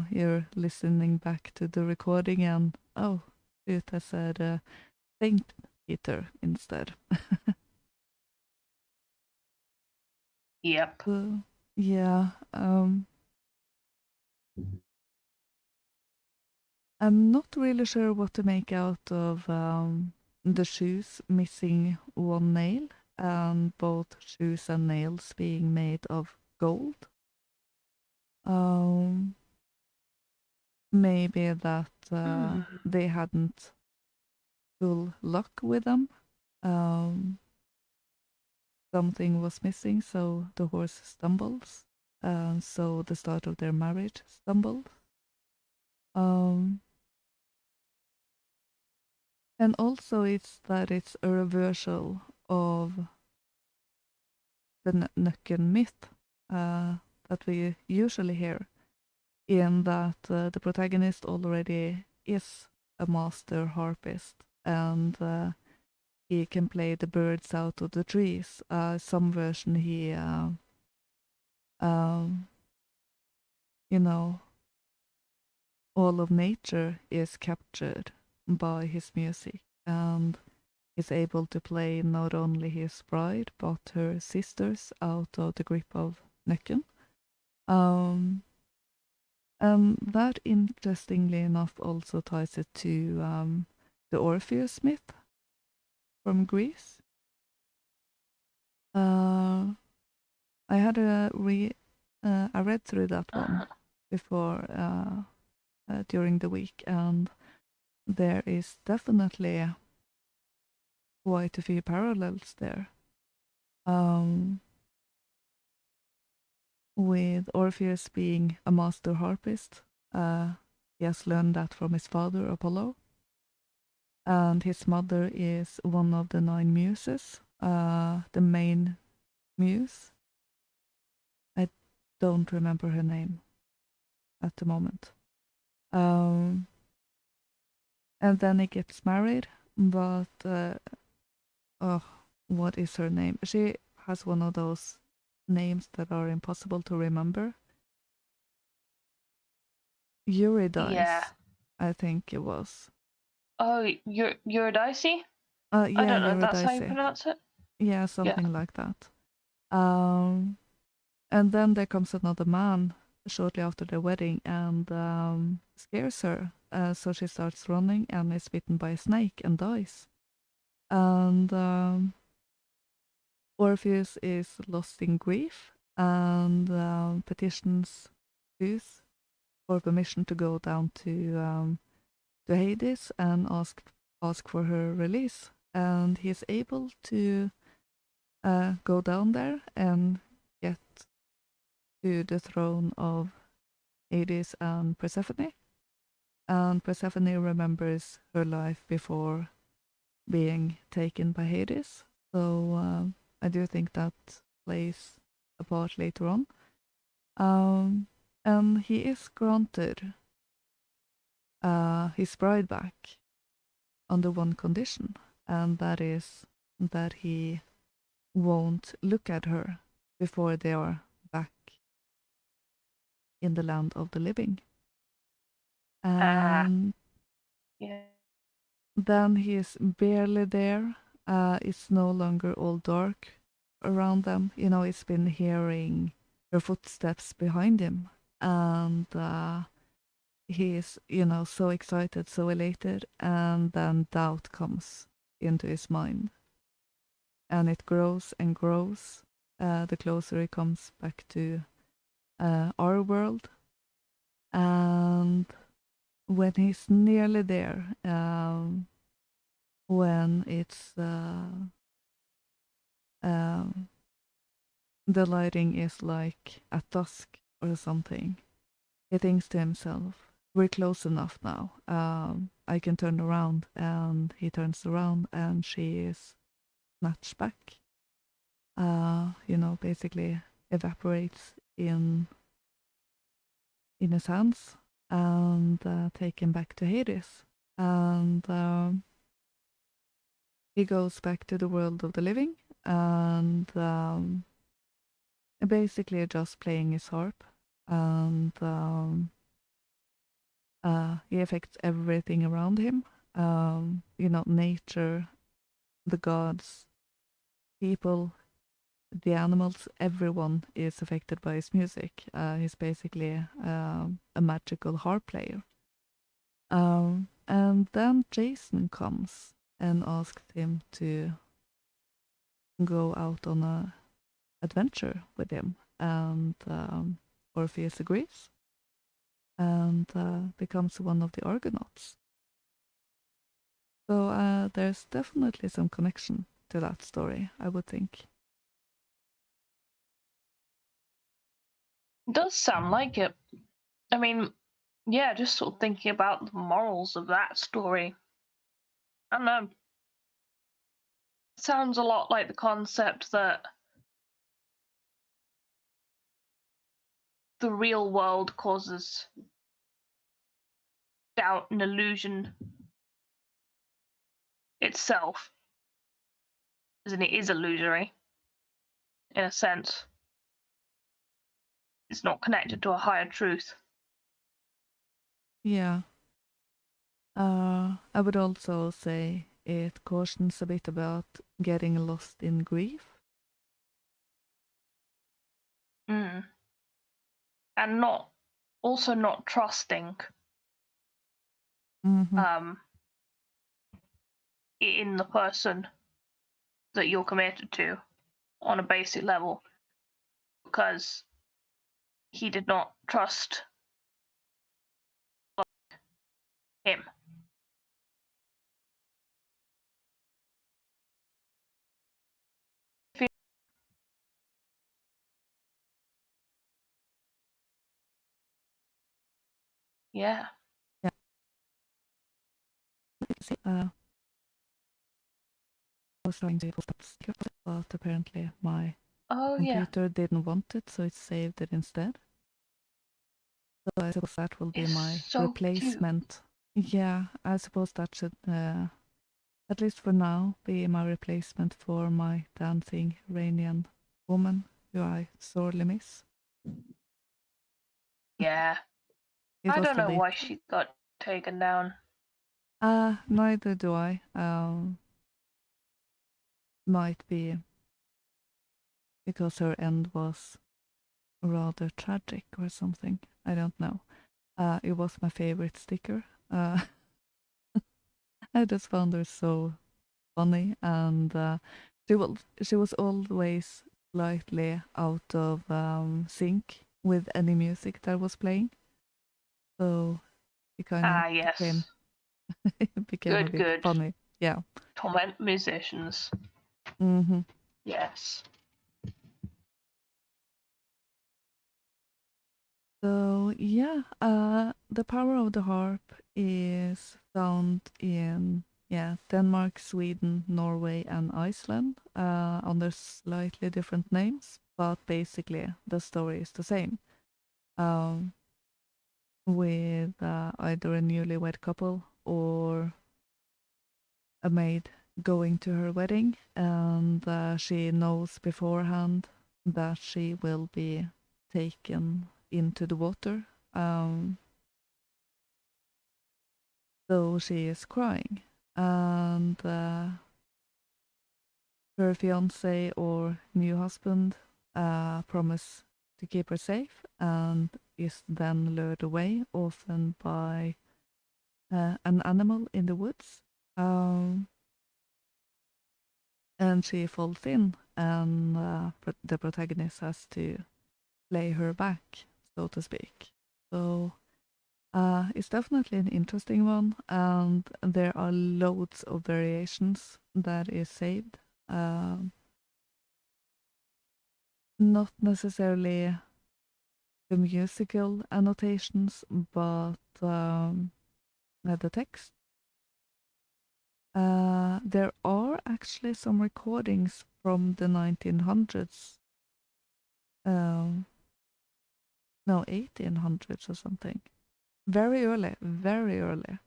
you're listening back to the recording and, oh, shoot, I said Saint Peter instead. Yep. Yeah. I'm not really sure what to make out of the shoes missing one nail, and both shoes and nails being made of gold. Maybe that they hadn't full luck with them. Something was missing, so the horse stumbles. So the start of their marriage stumbled. And also it's a reversal of the Nøkken myth that we usually hear, in that the protagonist already is a master harpist and he can play the birds out of the trees. Some version he, you know, all of nature is captured by his music, and is able to play not only his bride but her sisters out of the grip of Nøkken. And that, interestingly enough, also ties it to the Orpheus myth from Greece. I had I read through that one before during the week, and there is definitely quite a few parallels there. With Orpheus being a master harpist, he has learned that from his father Apollo, and his mother is one of the 9 muses, the main muse. I don't remember her name at the moment. And then he gets married, but what is her name? She has one of those names that are impossible to remember. Eurydice, Yeah. I think it was. Oh, Eurydice? Yeah, I don't know if Eurydice. that's how you pronounce it. Yeah, something like that. And then there comes another man shortly after their wedding and scares her. So she starts running and is bitten by a snake and dies. And Orpheus is lost in grief and petitions Zeus for permission to go down to Hades and ask for her release. And he's able to go down there and get to the throne of Hades and Persephone. And Persephone remembers her life before being taken by Hades. So I do think that plays a part later on. And he is granted his bride back under one condition, and that is that he won't look at her before they are back in the land of the living. And yeah. Then he is barely there. It's no longer all dark around them. You know, he's been hearing her footsteps behind him, and he is, so excited, so elated, and then doubt comes into his mind, and it grows and grows the closer he comes back to our world. And when he's nearly there, when it's the lighting is like at dusk or something, he thinks to himself, we're close enough now. I can turn around, and he turns around and she is snatched back. Basically evaporates in his hands and taken back to Hades. And he goes back to the world of the living and basically just playing his harp. And he affects everything around him. Nature, the gods, people, the animals, everyone is affected by his music. He's basically a magical harp player. And then Jason comes and asks him to go out on a adventure with him, and Orpheus agrees and becomes one of the Argonauts. So there's definitely some connection to that story, I would think. It does sound like it. I mean, yeah, just sort of thinking about the morals of that story. I don't know. It sounds a lot like the concept that the real world causes doubt and illusion, itself, as in it is illusory, in a sense. It's not connected to a higher truth. Yeah. I would also say it cautions a bit about getting lost in grief. And not trusting in the person that you're committed to on a basic level, because he did not trust him. Yeah. I was trying to stop, but apparently my computer didn't want it, so it saved it instead. So I suppose that will be my replacement. Cute. Yeah, I suppose that should, at least for now, be my replacement for my dancing Iranian woman, who I sorely miss. Yeah. I don't know why she got taken down. Neither do I. Might be because her end was rather tragic or something. I don't know. It was my favorite sticker. I just found her so funny, and she was always slightly out of sync with any music that was playing. So it kind of became a bit funny. Yeah. Torment musicians. Mm-hmm. Yes. So yeah, the power of the harp is found in Denmark, Sweden, Norway, and Iceland under slightly different names, but basically the story is the same. With either a newlywed couple or a maid going to her wedding, and she knows beforehand that she will be taken into the water. So she is crying, and her fiance or new husband promise to keep her safe, and is then lured away, often by an animal in the woods. And she falls in, and the protagonist has to play her back, so to speak. So it's definitely an interesting one, and there are loads of variations that is saved. Not necessarily the musical annotations, but the text. There are actually some recordings from the 1900s. No, 1800s or something. Very early, very early.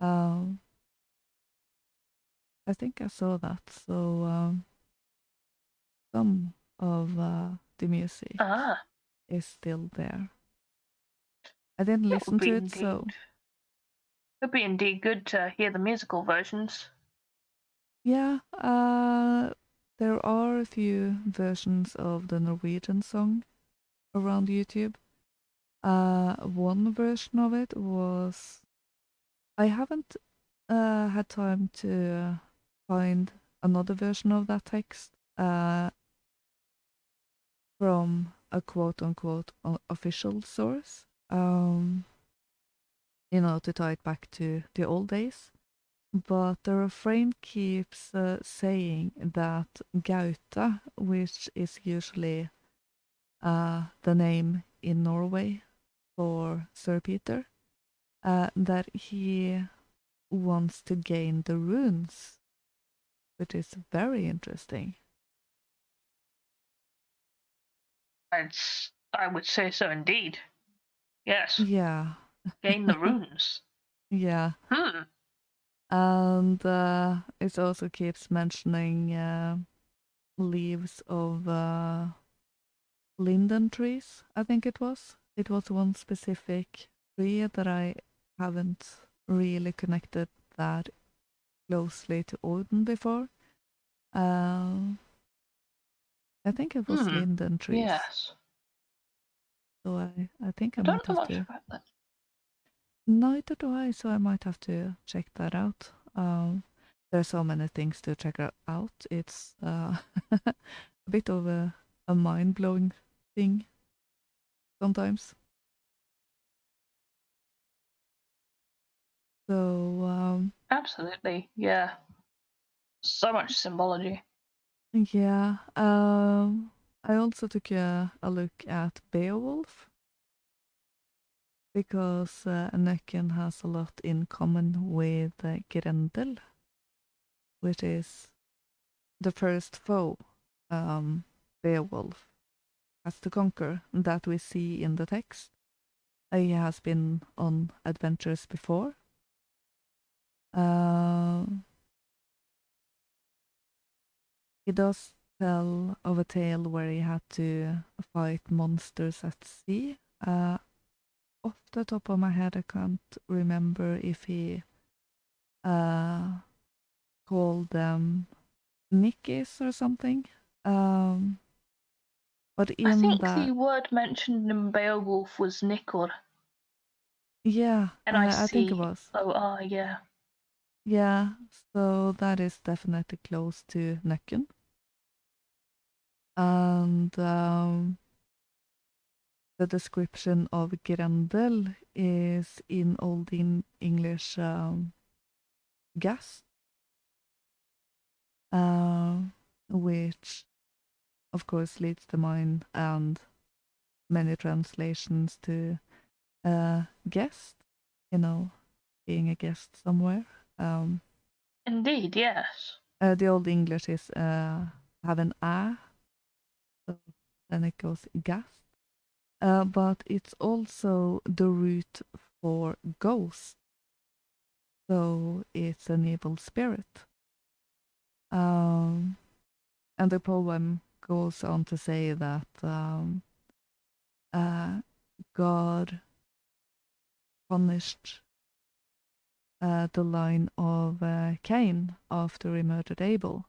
I think I saw that. So some of the music is still there. I didn't listen to it, so it would be indeed good to hear the musical versions. Yeah, there are a few versions of the Norwegian song around YouTube. One version of it was... I haven't had time to find another version of that text from a quote-unquote official source, to tie it back to the old days. But the refrain keeps saying that Gaute, which is usually the name in Norway for Sir Peter, that he wants to gain the runes, which is very interesting. I would say so indeed. Yes. Yeah. Gain the runes. Yeah. And it also keeps mentioning leaves of linden trees, I think it was. It was one specific tree that I haven't really connected that closely to Odin before. I think it was linden trees. Yes. So I think I I might don't know have much to. about that. Neither do I, so I might have to check that out. There are so many things to check out. It's a bit of a mind-blowing thing sometimes. So Absolutely, yeah. So much symbology. yeah. I also took a look at Beowulf because Nøkken has a lot in common with Grendel, which is the first foe Beowulf has to conquer that we see in the text. He has been on adventures before. He does tell of a tale where he had to fight monsters at sea. Off the top of my head, I can't remember if he called them Nickies or something. But in I think that, the word mentioned in Beowulf was Nickor. yeah, I think it N-I-C-O-R, was. yeah. Yeah, so that is definitely close to Nøkken. And the description of Grendel is in Old English gas, which of course leads the mind and many translations to guest, being a guest somewhere. Indeed, yes. The Old English is have an a, so then it goes gast. But it's also the root for ghost. So it's an evil spirit. And the poem goes on to say that God punished the line of Cain after he murdered Abel,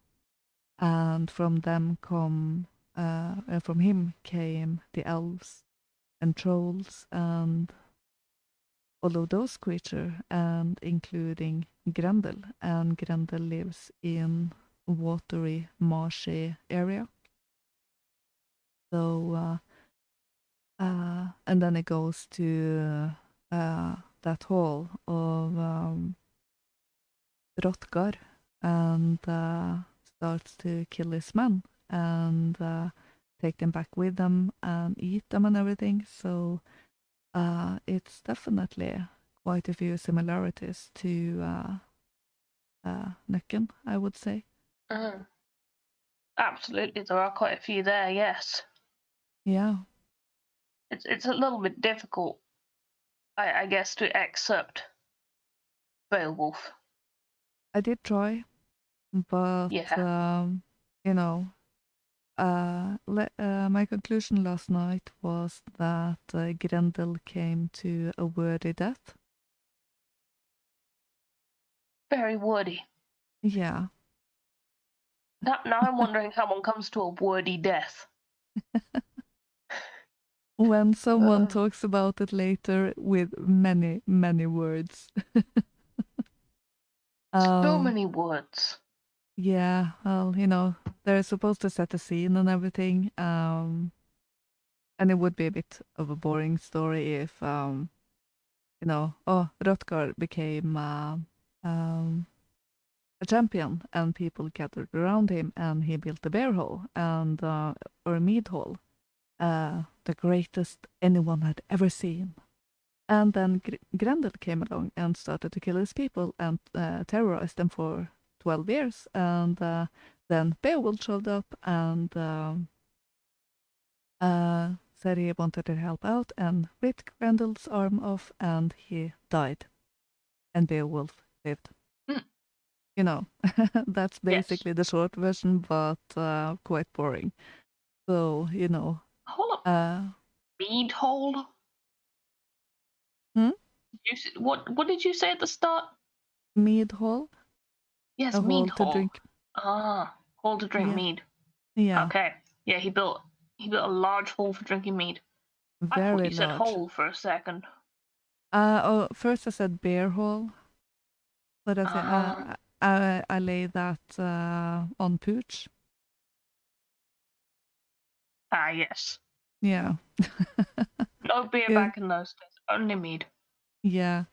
and from him came the elves and trolls and all of those creatures, and including Grendel. And Grendel lives in watery, marshy area. So, and then it goes to that hall of Hrothgar and starts to kill his men and take them back with them and eat them and everything. So it's definitely quite a few similarities to Nøkken, I would say. Absolutely, there are quite a few there, yes. Yeah. It's a little bit difficult, I guess, to accept Beowulf. I did try, but Yeah. My conclusion last night was that Grendel came to a worthy death. Very woody. Yeah. Now I'm wondering how one comes to a wordy death. When someone talks about it later with many, many words. So many words. Yeah, well, they're supposed to set the scene and everything. And it would be a bit of a boring story if, Hrothgar became a champion and people gathered around him and he built a bear hall and or a mead hall, the greatest anyone had ever seen. And then Grendel came along and started to kill his people and terrorized them for 12 years. And then Beowulf showed up and said he wanted to help out and ripped Grendel's arm off and he died. And Beowulf lived. you know, that's basically the short version, but quite boring. So, you know. Hold up. Mead hole? Hmm? What did you say at the start? Mead hall? Yes, A mead hall to hall. drink. Hall to drink Yeah. mead. Yeah. Okay. Yeah, he built a large hall for drinking mead. I thought Very you said large. hole for a second. First I said bear hall, but I said I lay that on pooch. Yes. Yeah. No beer Yeah. back in those days. Only mead. Yeah.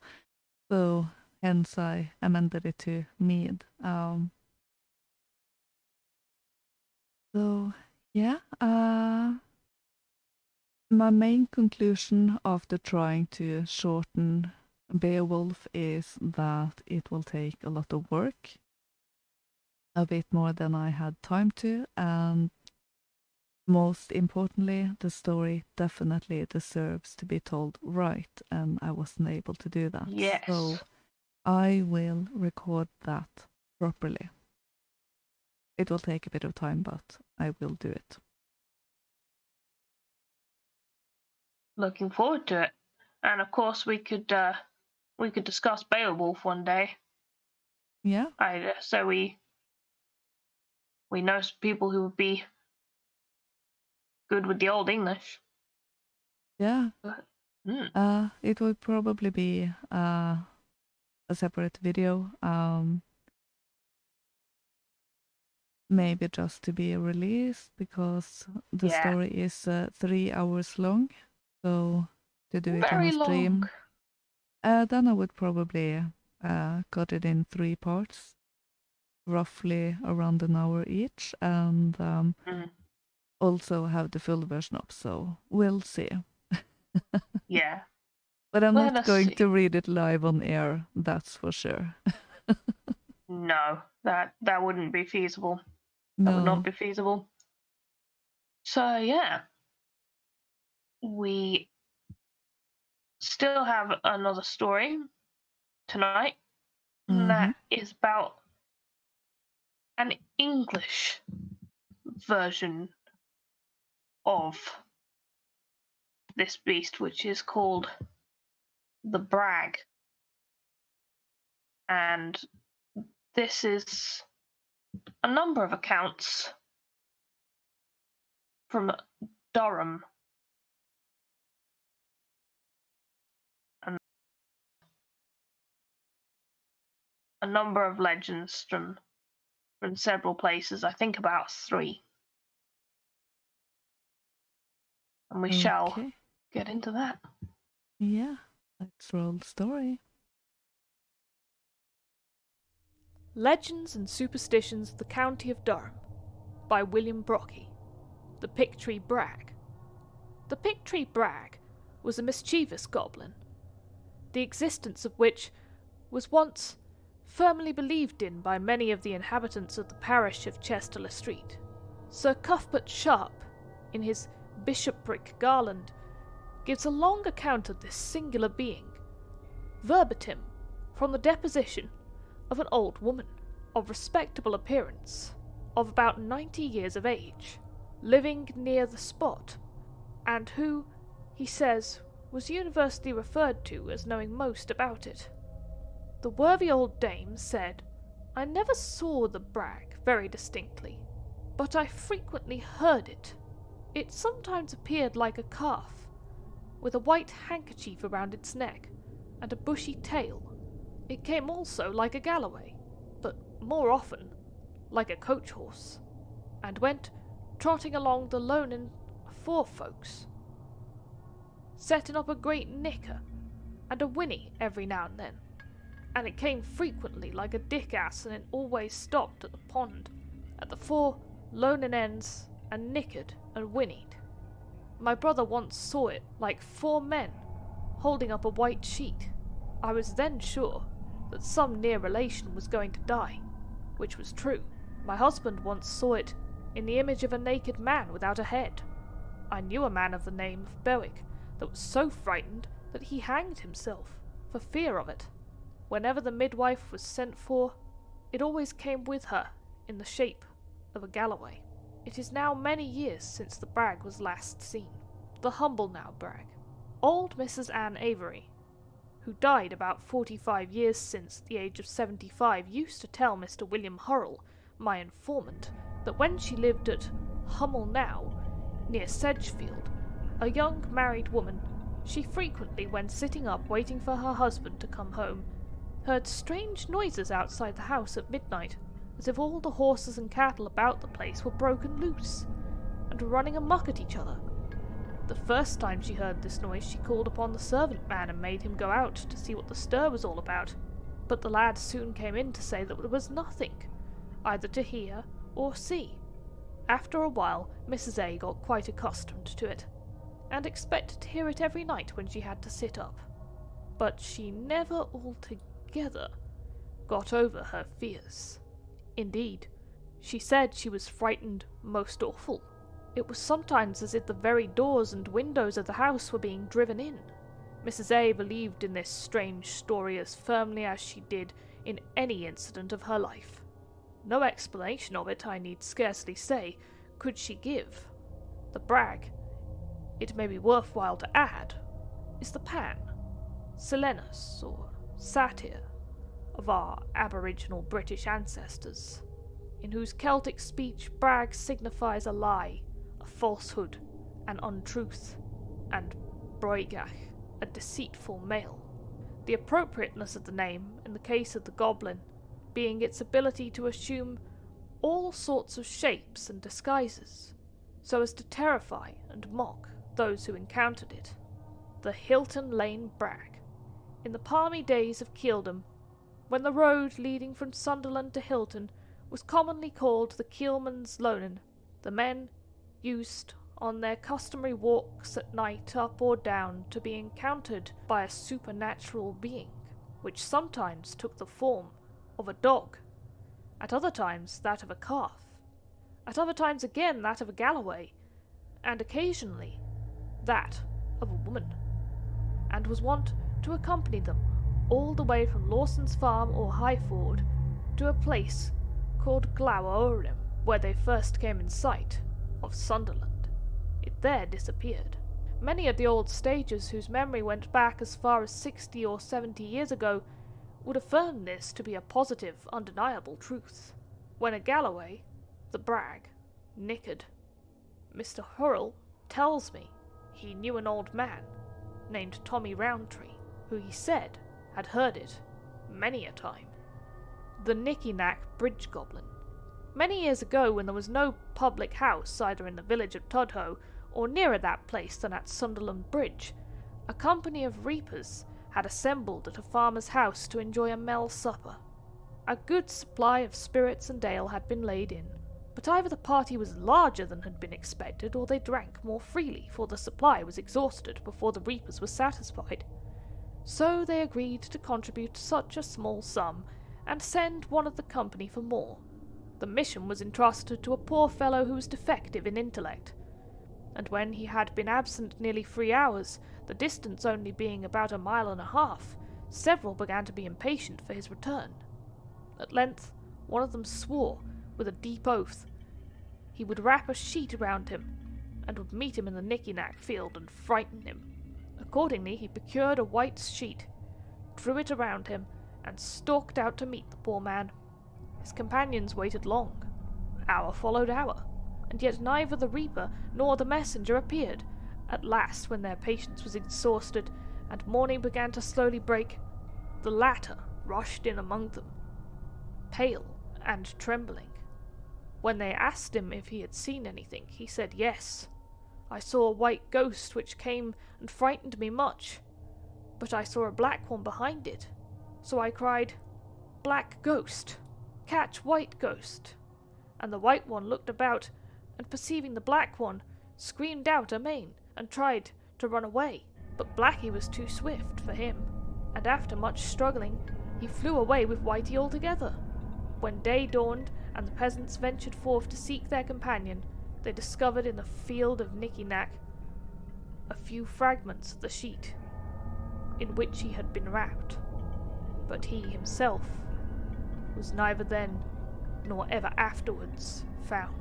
So hence I amended it to mead. So yeah. My main conclusion after trying to shorten Beowulf is that it will take a lot of work, a bit more than I had time to, and most importantly, the story definitely deserves to be told right, and I wasn't able to do that. Yes. So I will record that properly. It will take a bit of time, but I will do it. Looking forward to it. And of course we could discuss Beowulf one day. Yeah. So we know some people who would be good with the Old English. Yeah. It would probably be a separate video. Maybe just to be released because the story is 3 hours long. So to do it on a stream, then I would probably cut it in 3 parts, roughly around an hour each, and also have the full version up. So we'll see. Yeah. But I'm not going to read it live on air, that's for sure. No, that wouldn't be feasible. No. That would not be feasible. So yeah, we still have another story tonight, and that is about an English version of this beast, which is called the brag. And this is a number of accounts from Durham. And a number of legends from several places, I think about 3. And we shall get into that. Yeah, let's roll the story. Legends and Superstitions of the County of Durham by William Brocky. The Picktree Brag. The Picktree Brag was a mischievous goblin, the existence of which was once firmly believed in by many of the inhabitants of the parish of Chester Street. Sir Cuthbert Sharp, in his Bishopric Garland, gives a long account of this singular being, verbatim from the deposition of an old woman of respectable appearance, of about 90 years of age, living near the spot, and who, he says, was universally referred to as knowing most about it. The worthy old dame said, "I never saw the brag very distinctly, but I frequently heard it. It sometimes appeared like a calf, with a white handkerchief around its neck, and a bushy tail. It came also like a galloway, but more often like a coach horse, and went trotting along the loanen afore folks, setting up a great nicker and a whinny every now and then, and it came frequently like a dick ass, and it always stopped at the pond at the 4 loanen ends and nickered and whinnied. My brother once saw it like 4 men holding up a white sheet. I was then sure that some near relation was going to die, which was true. My husband once saw it in the image of a naked man without a head. I knew a man of the name of Berwick that was so frightened that he hanged himself for fear of it. Whenever the midwife was sent for, It always came with her in the shape of a Galloway. It is now many years since the brag was last seen. The humble now brag. Old Mrs. Anne Avery, who died about 45 years since the age of 75, used to tell Mr. William Hurrell, my informant, that when she lived at Hummel Now, near Sedgefield, a young married woman, she frequently, when sitting up waiting for her husband to come home, heard strange noises outside the house at midnight, as if all the horses and cattle about the place were broken loose, and running amuck at each other. The first time she heard this noise, she called upon the servant man and made him go out to see what the stir was all about, but the lad soon came in to say that there was nothing, either to hear or see. After a while, Mrs. A got quite accustomed to it, and expected to hear it every night when she had to sit up, but she never altogether got over her fears. Indeed, she said she was frightened most awful. It was sometimes as if the very doors and windows of the house were being driven in. Mrs. A believed in this strange story as firmly as she did in any incident of her life. No explanation of it, I need scarcely say, could she give. The brag, it may be worthwhile to add, is the Pan, Silenus, or Satyr, of our aboriginal British ancestors, in whose Celtic speech brag signifies a lie, a falsehood, an untruth, and broigach, a deceitful male. The appropriateness of the name, in the case of the goblin, being its ability to assume all sorts of shapes and disguises, so as to terrify and mock those who encountered it. The Hilton Lane Brag. In the palmy days of Keeldom, when the road leading from Sunderland to Hilton was commonly called the Keelman's Lonan, the men used on their customary walks at night up or down to be encountered by a supernatural being, which sometimes took the form of a dog, at other times that of a calf, at other times again that of a Galloway, and occasionally that of a woman, and was wont to accompany them all the way from Lawson's Farm or Highford to a place called Glower, where they first came in sight of Sunderland. It there disappeared. Many of the old stagers whose memory went back as far as 60 or 70 years ago would affirm this to be a positive, undeniable truth. When a Galloway, the brag, nickered, Mr. Hurrell tells me he knew an old man named Tommy Roundtree, who he said had heard it many a time. The Nicky-Nack Bridge Goblin. Many years ago, when there was no public house either in the village of Tudhoe or nearer that place than at Sunderland Bridge, a company of reapers had assembled at a farmer's house to enjoy a mell supper. A good supply of spirits and ale had been laid in, but either the party was larger than had been expected, or they drank more freely, for the supply was exhausted before the reapers were satisfied. So they agreed to contribute such a small sum, and send one of the company for more. The mission was entrusted to a poor fellow who was defective in intellect, and when he had been absent nearly 3 hours, the distance only being about 1.5 miles, several began to be impatient for his return. At length one of them swore, with a deep oath, he would wrap a sheet around him, and would meet him in the Nicky-Nack field and frighten him. Accordingly he procured a white sheet, drew it around him, and stalked out to meet the poor man. His companions waited long. Hour followed hour, and yet neither the reaper nor the messenger appeared. At last, when their patience was exhausted, and morning began to slowly break, the latter rushed in among them, pale and trembling. When they asked him if he had seen anything, he said, "Yes, I saw a white ghost which came and frightened me much, but I saw a black one behind it. So I cried, 'Black ghost, catch white ghost.' And the white one looked about, and perceiving the black one, screamed out amain, and tried to run away. But Blackie was too swift for him, and after much struggling, he flew away with Whitey altogether. When day dawned, and the peasants ventured forth to seek their companion, they discovered in the field of Nicky-Nack a few fragments of the sheet in which he had been wrapped, but he himself was neither then nor ever afterwards found.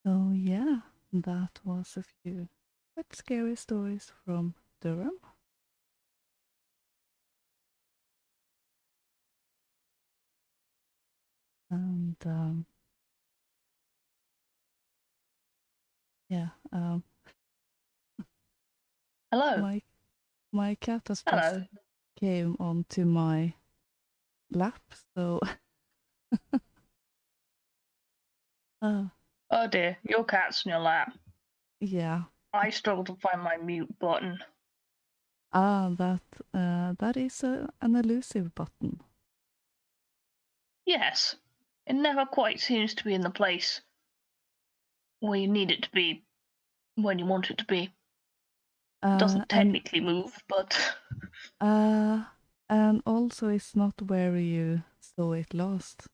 So yeah, that was a few quite scary stories from Durham. And yeah, Hello. My cat has just Hello. came onto my lap, so Oh dear, your cat's in your lap. yeah. I struggle to find my mute button. That is an elusive button. Yes, it never quite seems to be in the place where you need it to be when you want it to be. It doesn't technically move, but and also it's not where you saw it last,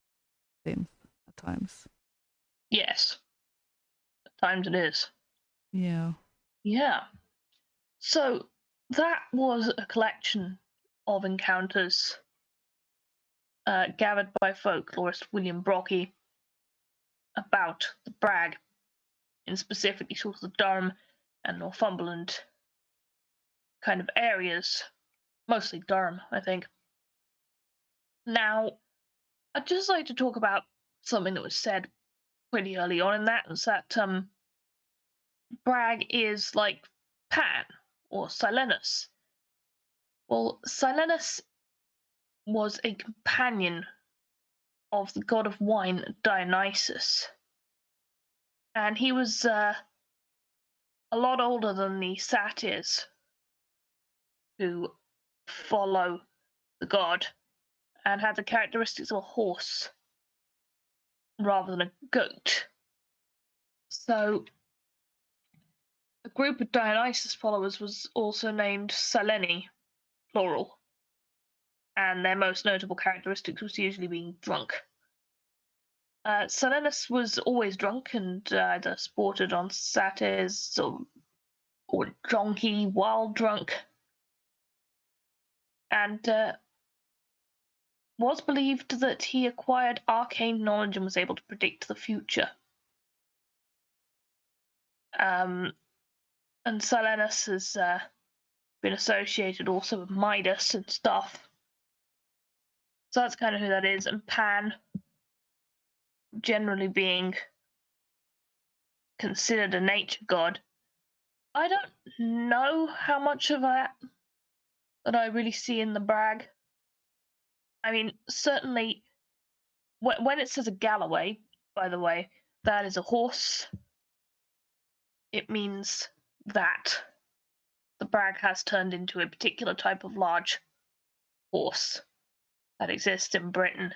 seems at times. yes, at times it is. Yeah. Yeah. So that was a collection of encounters gathered by folklorist William Brocky about the Brag, in specifically sort of the Durham and Northumberland kind of areas, mostly Durham, I think. Now, I'd just like to talk about something that was said pretty early on in that, is that Brag is like Pan or Silenus. Well, Silenus was a companion of the god of wine Dionysus, and he was a lot older than the satyrs who follow the god, and had the characteristics of a horse rather than a goat. So a group of Dionysus followers was also named Sileni, plural, and their most notable characteristics was usually being drunk. Silenus was always drunk and either sported on satyrs or donkey while drunk, and was believed that he acquired arcane knowledge and was able to predict the future. And Silenus has been associated also with Midas and stuff. So that's kind of who that is. And Pan, generally being considered a nature god. I don't know how much of that I really see in the Brag. I mean, certainly, when it says a Galloway, by the way, that is a horse. It means that the Brag has turned into a particular type of large horse that exists in Britain.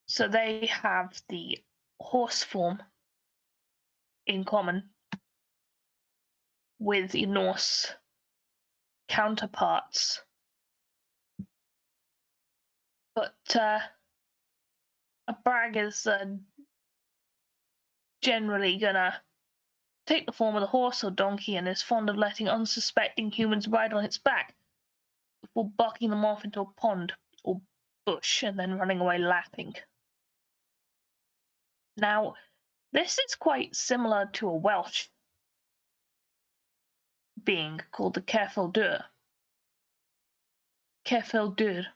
So they have the horse form in common with the Norse counterparts. But a Brag is generally gonna take the form of the horse or donkey and is fond of letting unsuspecting humans ride on its back before bucking them off into a pond or bush and then running away laughing. Now, this is quite similar to a Welsh being called the Cefaldur. Cefaldur.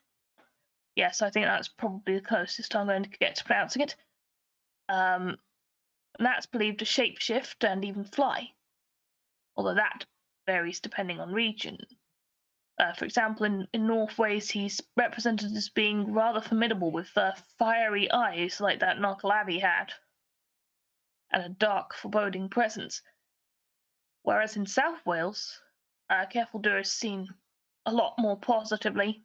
Yes, I think that's probably the closest I'm going to get to pronouncing it. And that's believed to shapeshift and even fly, although that varies depending on region. For example, in North Wales, he's represented as being rather formidable with fiery eyes like that Knockalabi had, and a dark, foreboding presence. Whereas in South Wales, Cefaldur is seen a lot more positively.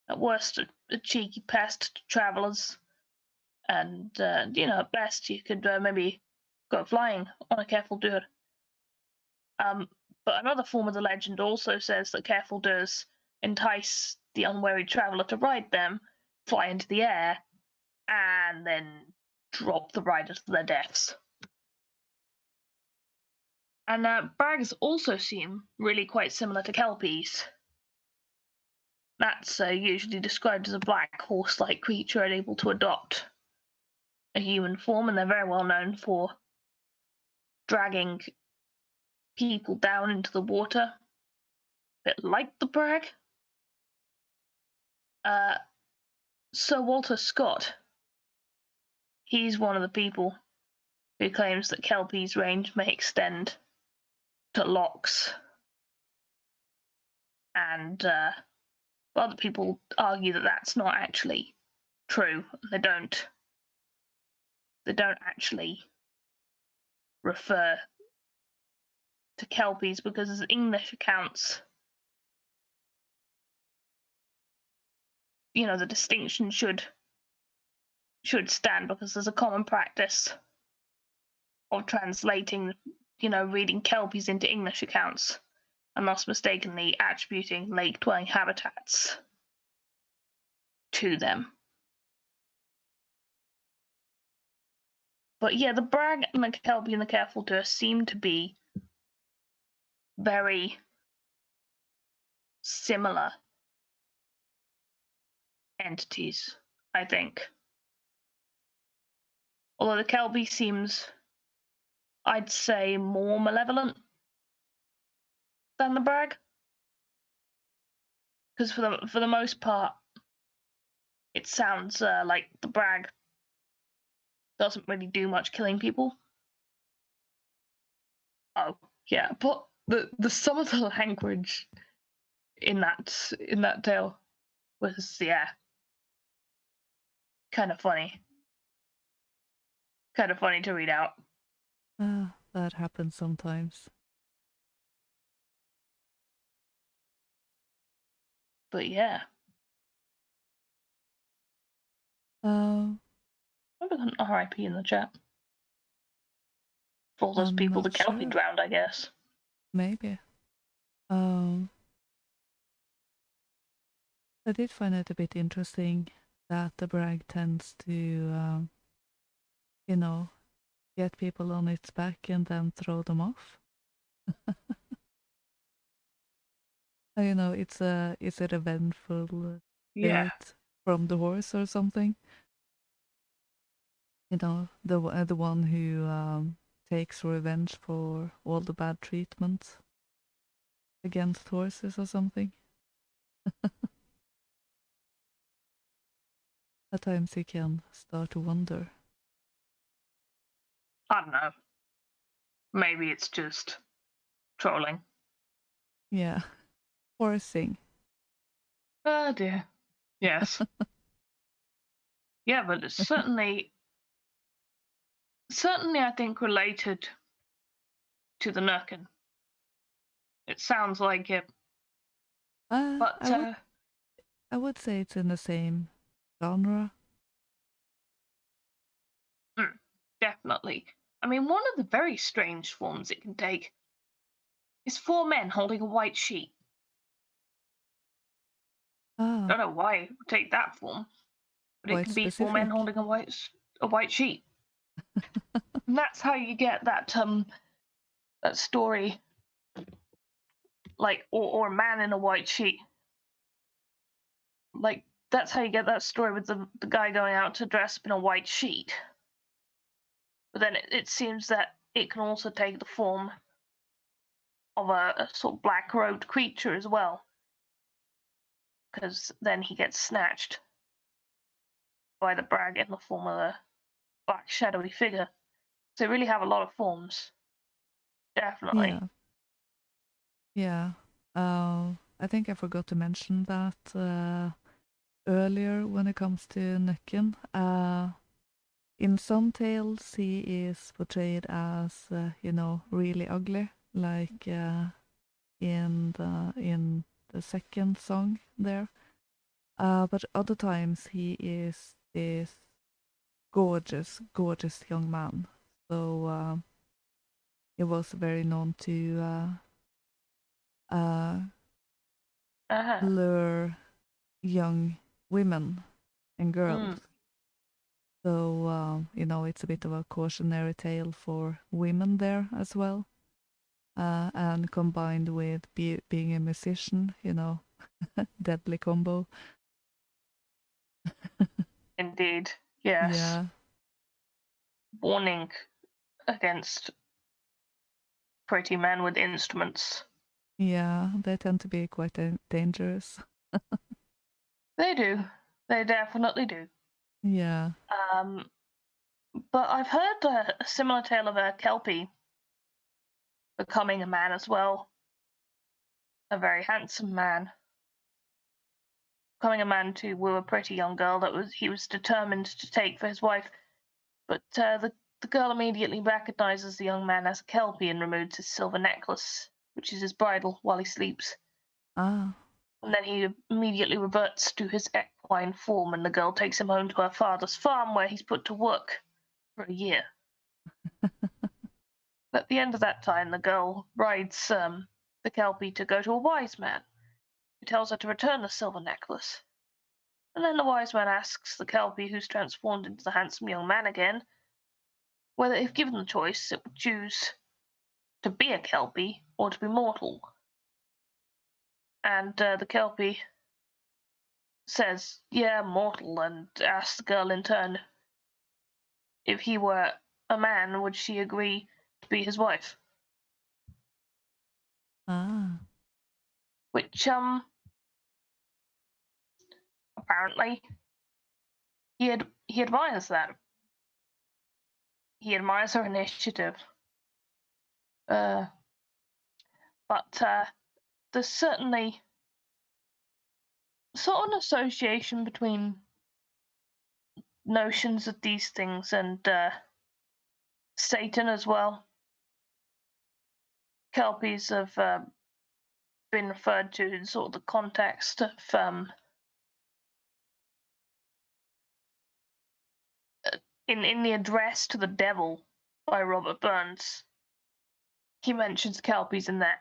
At worst, a cheeky pest to travellers, and at best you could maybe go flying on a Cefaldur. But another form of the legend also says that Cefaldurs entice the unwary traveller to ride them, fly into the air, and then drop the rider to their deaths. And brags also seem really quite similar to kelpies. That's usually described as a black horse-like creature able to adopt a human form, and they're very well known for dragging people down into the water, a bit like the brag. Sir Walter Scott, he's one of the people who claims that kelpies' range may extend to Lochs, and other people argue that that's not actually true. They don't actually refer to kelpies, because as English accounts, the distinction should stand, because there's a common practice of translating, reading kelpies into English accounts, and thus mistakenly attributing lake-dwelling habitats to them. But yeah, the brag and the kelpie and the Cefaldur seem to be very similar entities, I think. Although the kelpie seems, I'd say, more malevolent than the brag, because for the most part, it sounds like the brag doesn't really do much killing people. Oh yeah, but the some of the language in that tale was kind of funny to read out. That happens sometimes. But yeah. Maybe an RIP in the chat. For all those people the kelpie drowned, I guess. Maybe. I did find it a bit interesting that the brag tends to, get people on its back and then throw them off. It's a revengeful spirit from the horse or something. The one who takes revenge for all the bad treatment against horses or something. At times you can start to wonder. I don't know. Maybe it's just trolling. Yeah. Horsing. Oh dear. Yes. Yeah, but it's certainly I think related to the Nøkken. It sounds like it. But I would say it's in the same genre. Definitely. I mean, one of the very strange forms it can take is 4 men holding a white sheet. I don't know why it would take that form, but it can be specific. 4 men holding a white sheet. And that's how you get that story, like, or a man in a white sheet. Like, that's how you get that story with the guy going out to dress up in a white sheet. But then it seems that it can also take the form of a sort of black-robed creature as well, because then he gets snatched by the brag in the form of a black shadowy figure. So they really have a lot of forms. Definitely. Yeah. I I think I forgot to mention that earlier when it comes to Nøkken. In some tales, he is portrayed as, really ugly, like in the second song there. But other times he is this gorgeous, gorgeous young man. So he was very known to lure young women and girls. So, it's a bit of a cautionary tale for women there as well. And combined with being a musician, deadly combo. Indeed, yes. Yeah. Warning against pretty men with instruments. Yeah, they tend to be quite dangerous. They do. They definitely do. Yeah. But I've heard a similar tale of a Kelpie becoming a man as well. A very handsome man. Becoming a man to woo a pretty young girl that he was determined to take for his wife. But the girl immediately recognizes the young man as a Kelpie and removes his silver necklace, which is his bridle, while he sleeps. Ah. And then he immediately reverts to his equine form, and the girl takes him home to her father's farm, where he's put to work for a year. At the end of that time, the girl rides the Kelpie to go to a wise man, who tells her to return the silver necklace. And then the wise man asks the Kelpie, who's transformed into the handsome young man again, whether if given the choice, it would choose to be a Kelpie or to be mortal. And the Kelpie says, yeah, mortal, and asks the girl in turn if he were a man, would she agree to be his wife? Ah. Which, apparently, he admires that. He admires her initiative. But there's certainly sort of an association between notions of these things and Satan as well. Kelpies have been referred to in sort of the context of in the address to the devil by Robert Burns. He mentions Kelpies in that.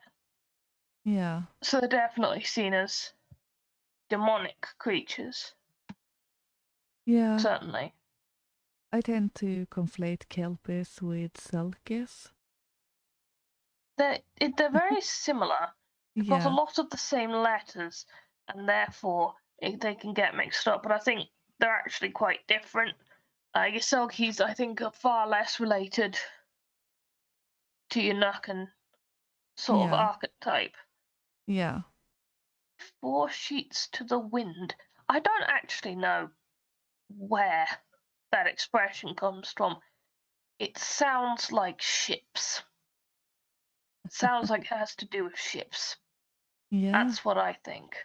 Yeah. So they're definitely seen as demonic creatures. Yeah. Certainly. I tend to conflate Kelpies with Selkies. They're very similar. They've got a lot of the same letters, and therefore they can get mixed up. But I think they're actually quite different. Your Selkies, I think, are far less related to your Nøkken sort of archetype. Yeah. 4 sheets to the wind. I don't actually know where that expression comes from. It sounds like ships. Sounds like it has to do with ships. Yeah. That's what I think.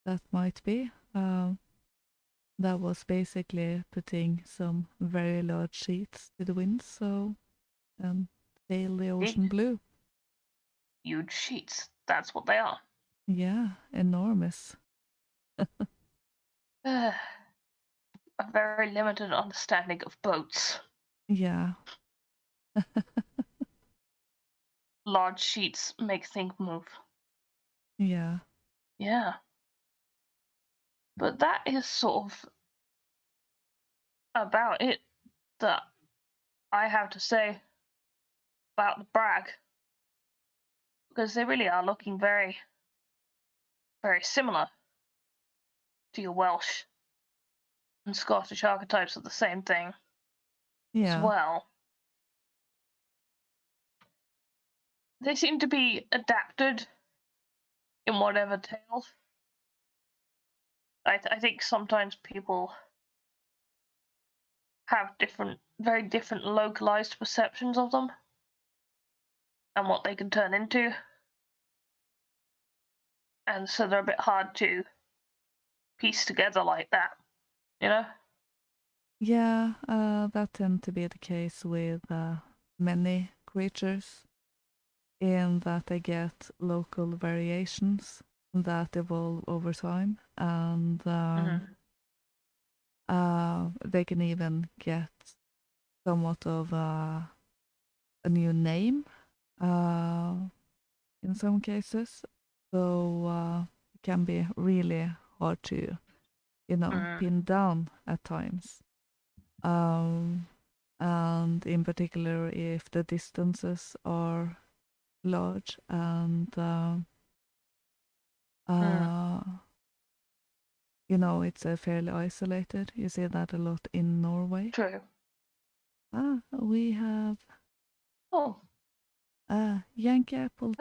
That might be. That was basically putting some very large sheets to the wind, so sail the ocean blue. Huge sheets. That's what they are. Yeah, enormous. A very limited understanding of boats. Yeah. Large sheets make things move. Yeah. Yeah. But that is sort of about it that I have to say about the brag. Because they really are looking very, very similar to your Welsh and Scottish archetypes of the same thing as well. They seem to be adapted in whatever tales. I think sometimes people have very different localized perceptions of them and what they can turn into. and so they're a bit hard to piece together like that, you know? Yeah, that tends to be the case with many creatures, in that they get local variations that evolve over time, and they can even get somewhat of a new name in some cases. So it can be really hard to, pin down at times. And in particular, if the distances are large and it's fairly isolated. You see that a lot in Norway. True. We have Yankee Apple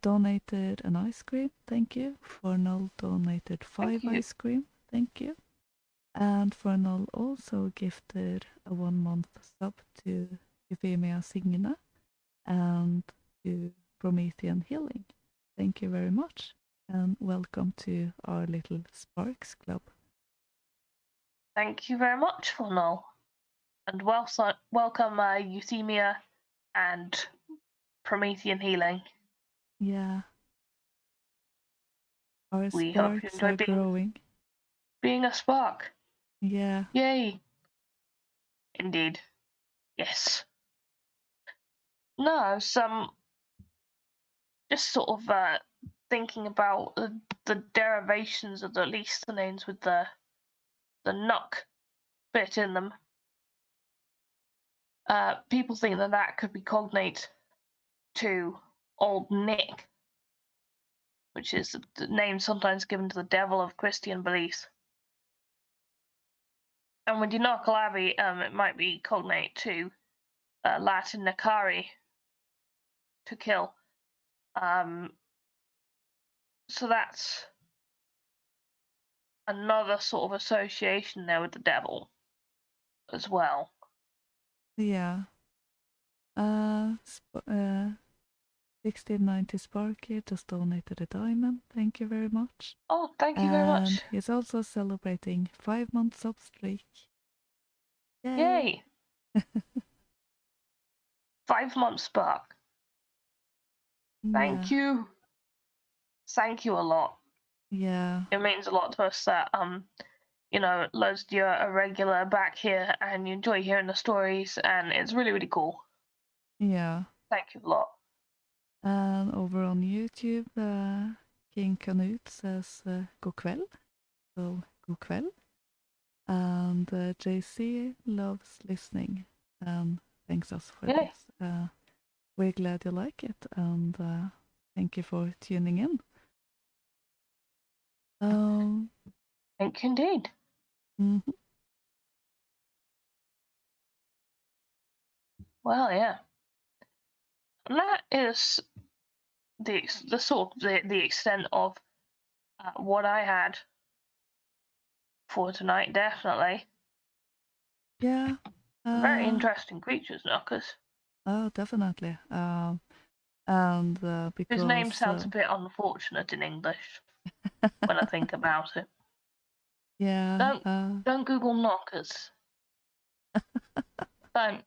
donated an ice cream. Thank you. Fornal donated 5 ice cream. Thank you. And Fornal also gifted a 1-month sub to Euphemia Signe and to Promethean Healing. Thank you very much, and welcome to our little Sparks Club. Thank you very much, Fornal. And welcome Euthymia and Promethean Healing. Yeah. Our sparks are growing. Being a spark. Yeah. Yay. Indeed. Yes. No, just sort of thinking about the derivations of at least the names with the Nøk bit in them. People think that could be cognate to Old Nick, which is the name sometimes given to the devil of Christian beliefs. And with Dinocalabi, it might be cognate to Latin Necari, to kill. So that's another sort of association there with the devil as well. Yeah. 1690 Sparky just donated a diamond. Thank you very much. Oh, thank you very much. And he's also celebrating 5-month sub streak. Yay! 5-month spark. Thank you. Thank you a lot. Yeah. It means a lot to us that loads of you are regular back here and you enjoy hearing the stories, and it's really, really cool. Yeah. Thank you a lot. And over on YouTube, King Canute says god kväll. So god kväll. And JC loves listening and thanks us for this. We're glad you like it, and thank you for tuning in. Thank you indeed. Mm-hmm. Well, yeah. And that is the extent of what I had for tonight, definitely. Yeah. Very interesting creatures, Knockers. Oh, definitely. And because his name sounds a bit unfortunate in English when I think about it. Yeah. Don't Google Knockers. Don't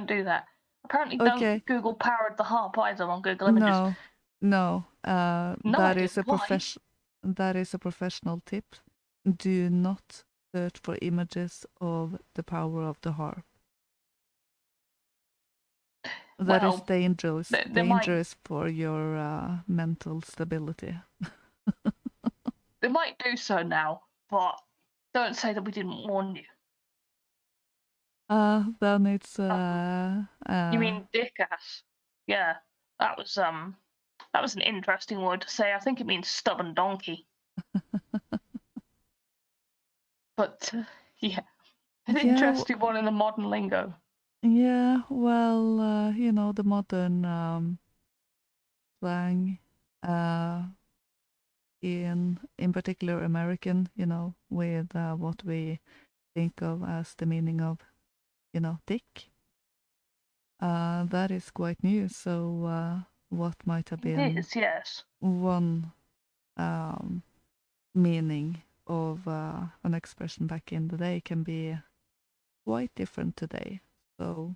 do that. Apparently, don't Google Powered the Harp either on Google Images. No. That is a professional tip. Do not search for images of the power of the harp. That is dangerous for your mental stability. They might do so now, but don't say that we didn't warn you. Then it's You mean dickass? Yeah, that was an interesting word to say. I think it means stubborn donkey. But yeah, an interesting one in the modern lingo. Yeah, well, the modern slang, in particular American, with what we think of as the meaning of, dick. That is quite new. So what might have been it is, yes. one meaning of an expression back in the day can be quite different today. So,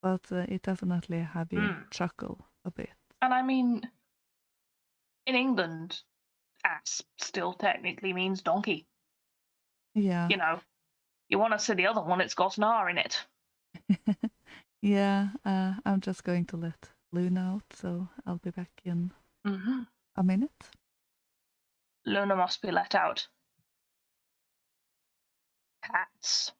but it definitely had me chuckle a bit. And I mean, in England, ass still technically means donkey. Yeah. You know, you want to say the other one, it's got an R in it. Yeah, I'm just going to let Luna out, so I'll be back in a minute. Luna must be let out. Cats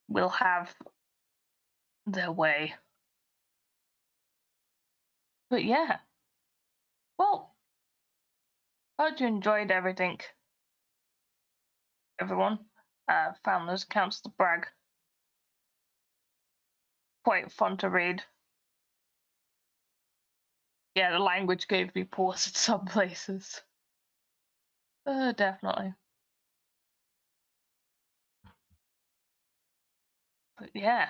will have their way. But yeah. Well, I hope you enjoyed everything. Everyone. Found those accounts to brag. Quite fun to read. Yeah, the language gave me pause in some places. Definitely. But yeah.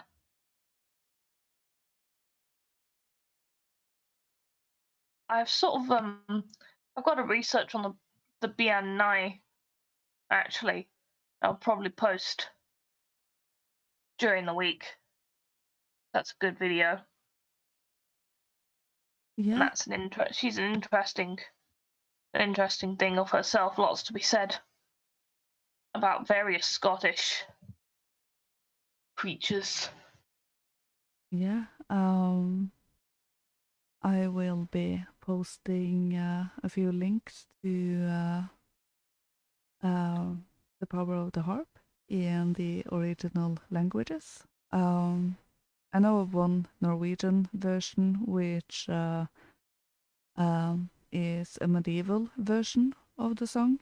I've sort of I've got to research on the BN9 actually. I'll probably post during the week. That's a good video. Yeah. And that's she's an interesting thing of herself. Lots to be said about various Scottish creatures. Yeah. I will be posting a few links to the power of the harp in the original languages. I know of one Norwegian version which is a medieval version of the song.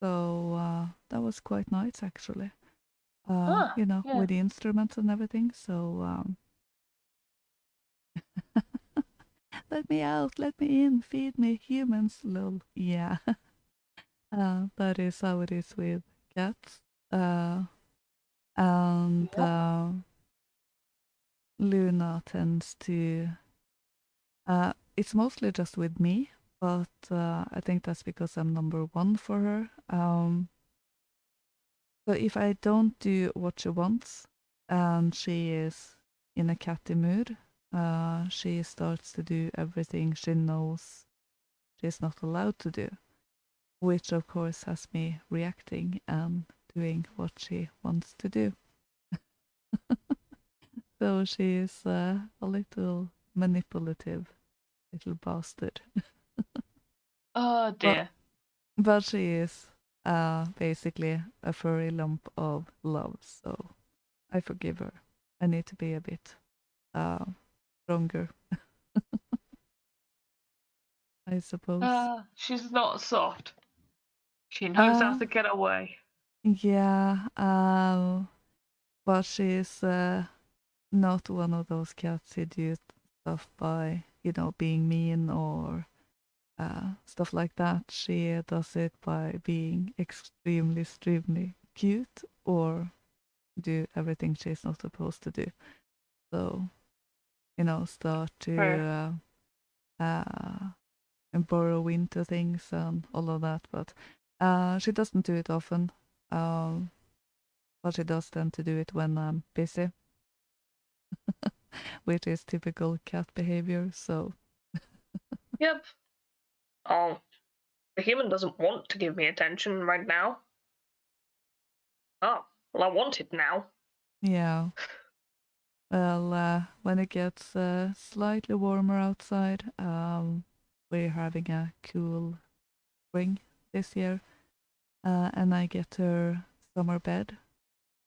So that was quite nice, actually. Yeah. With the instruments and everything. So let me out, let me in, feed me humans, lol. Yeah. That is how it is with cats. And Luna tends to. It's mostly just with me, but I think that's because I'm number one for her. So if I don't do what she wants, and she is in a catty mood, she starts to do everything she knows she's not allowed to do, which of course has me reacting and doing what she wants to do. So she is a little manipulative little bastard. Oh dear. But she is basically a furry lump of love, so I forgive her. I need to be a bit stronger, I suppose. She's not soft. She knows how to get away. Yeah, but she's not one of those cats who do stuff by, being mean or stuff like that. She does it by being extremely cute or do everything she's not supposed to do. So, start to burrow into things and all of that. But she doesn't do it often. But she does tend to do it when I'm busy, which is typical cat behavior. So. Yep. Oh, the human doesn't want to give me attention right now. Oh, well, I want it now. Yeah. Well, when it gets slightly warmer outside, we're having a cool spring this year, and I get her summer bed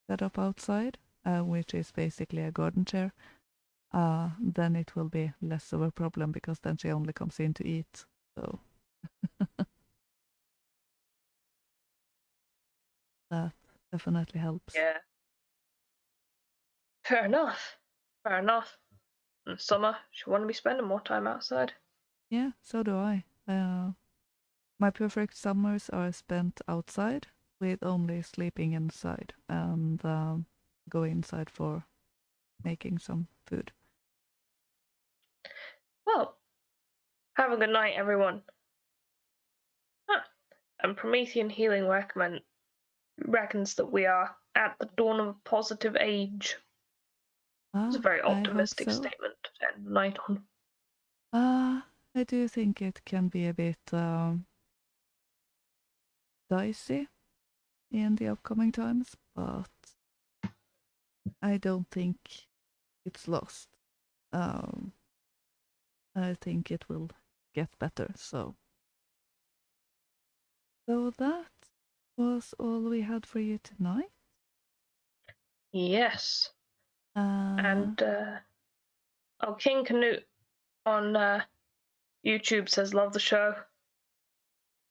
set up outside, which is basically a garden chair. Then it will be less of a problem because then she only comes in to eat. So that definitely helps. Yeah. Fair enough. Fair enough. In summer, she want to be spending more time outside. Yeah, so do I. My perfect summers are spent outside with only sleeping inside and go inside for making some food. Well, have a good night, everyone. And Promethean Healing reckons that we are at the dawn of a positive age. It's a very optimistic statement to end the night on. I do think it can be a bit dicey in the upcoming times, but I don't think it's lost. I think it will get better, so that was all we had for you tonight. Yes. And King Canute on YouTube says, love the show.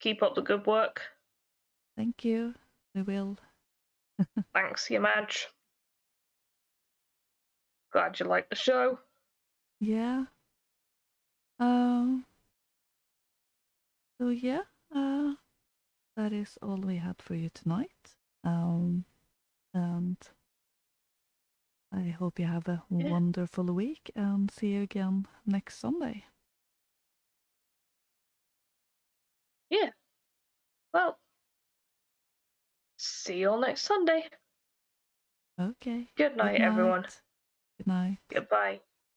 Keep up the good work. Thank you. We will. Thanks, Madge. Glad you like the show. Yeah. So yeah, that is all we had for you tonight. And I hope you have a wonderful week and see you again next Sunday. Yeah. Well, see you all next Sunday. Okay. Good night, everyone. Good night. Goodbye.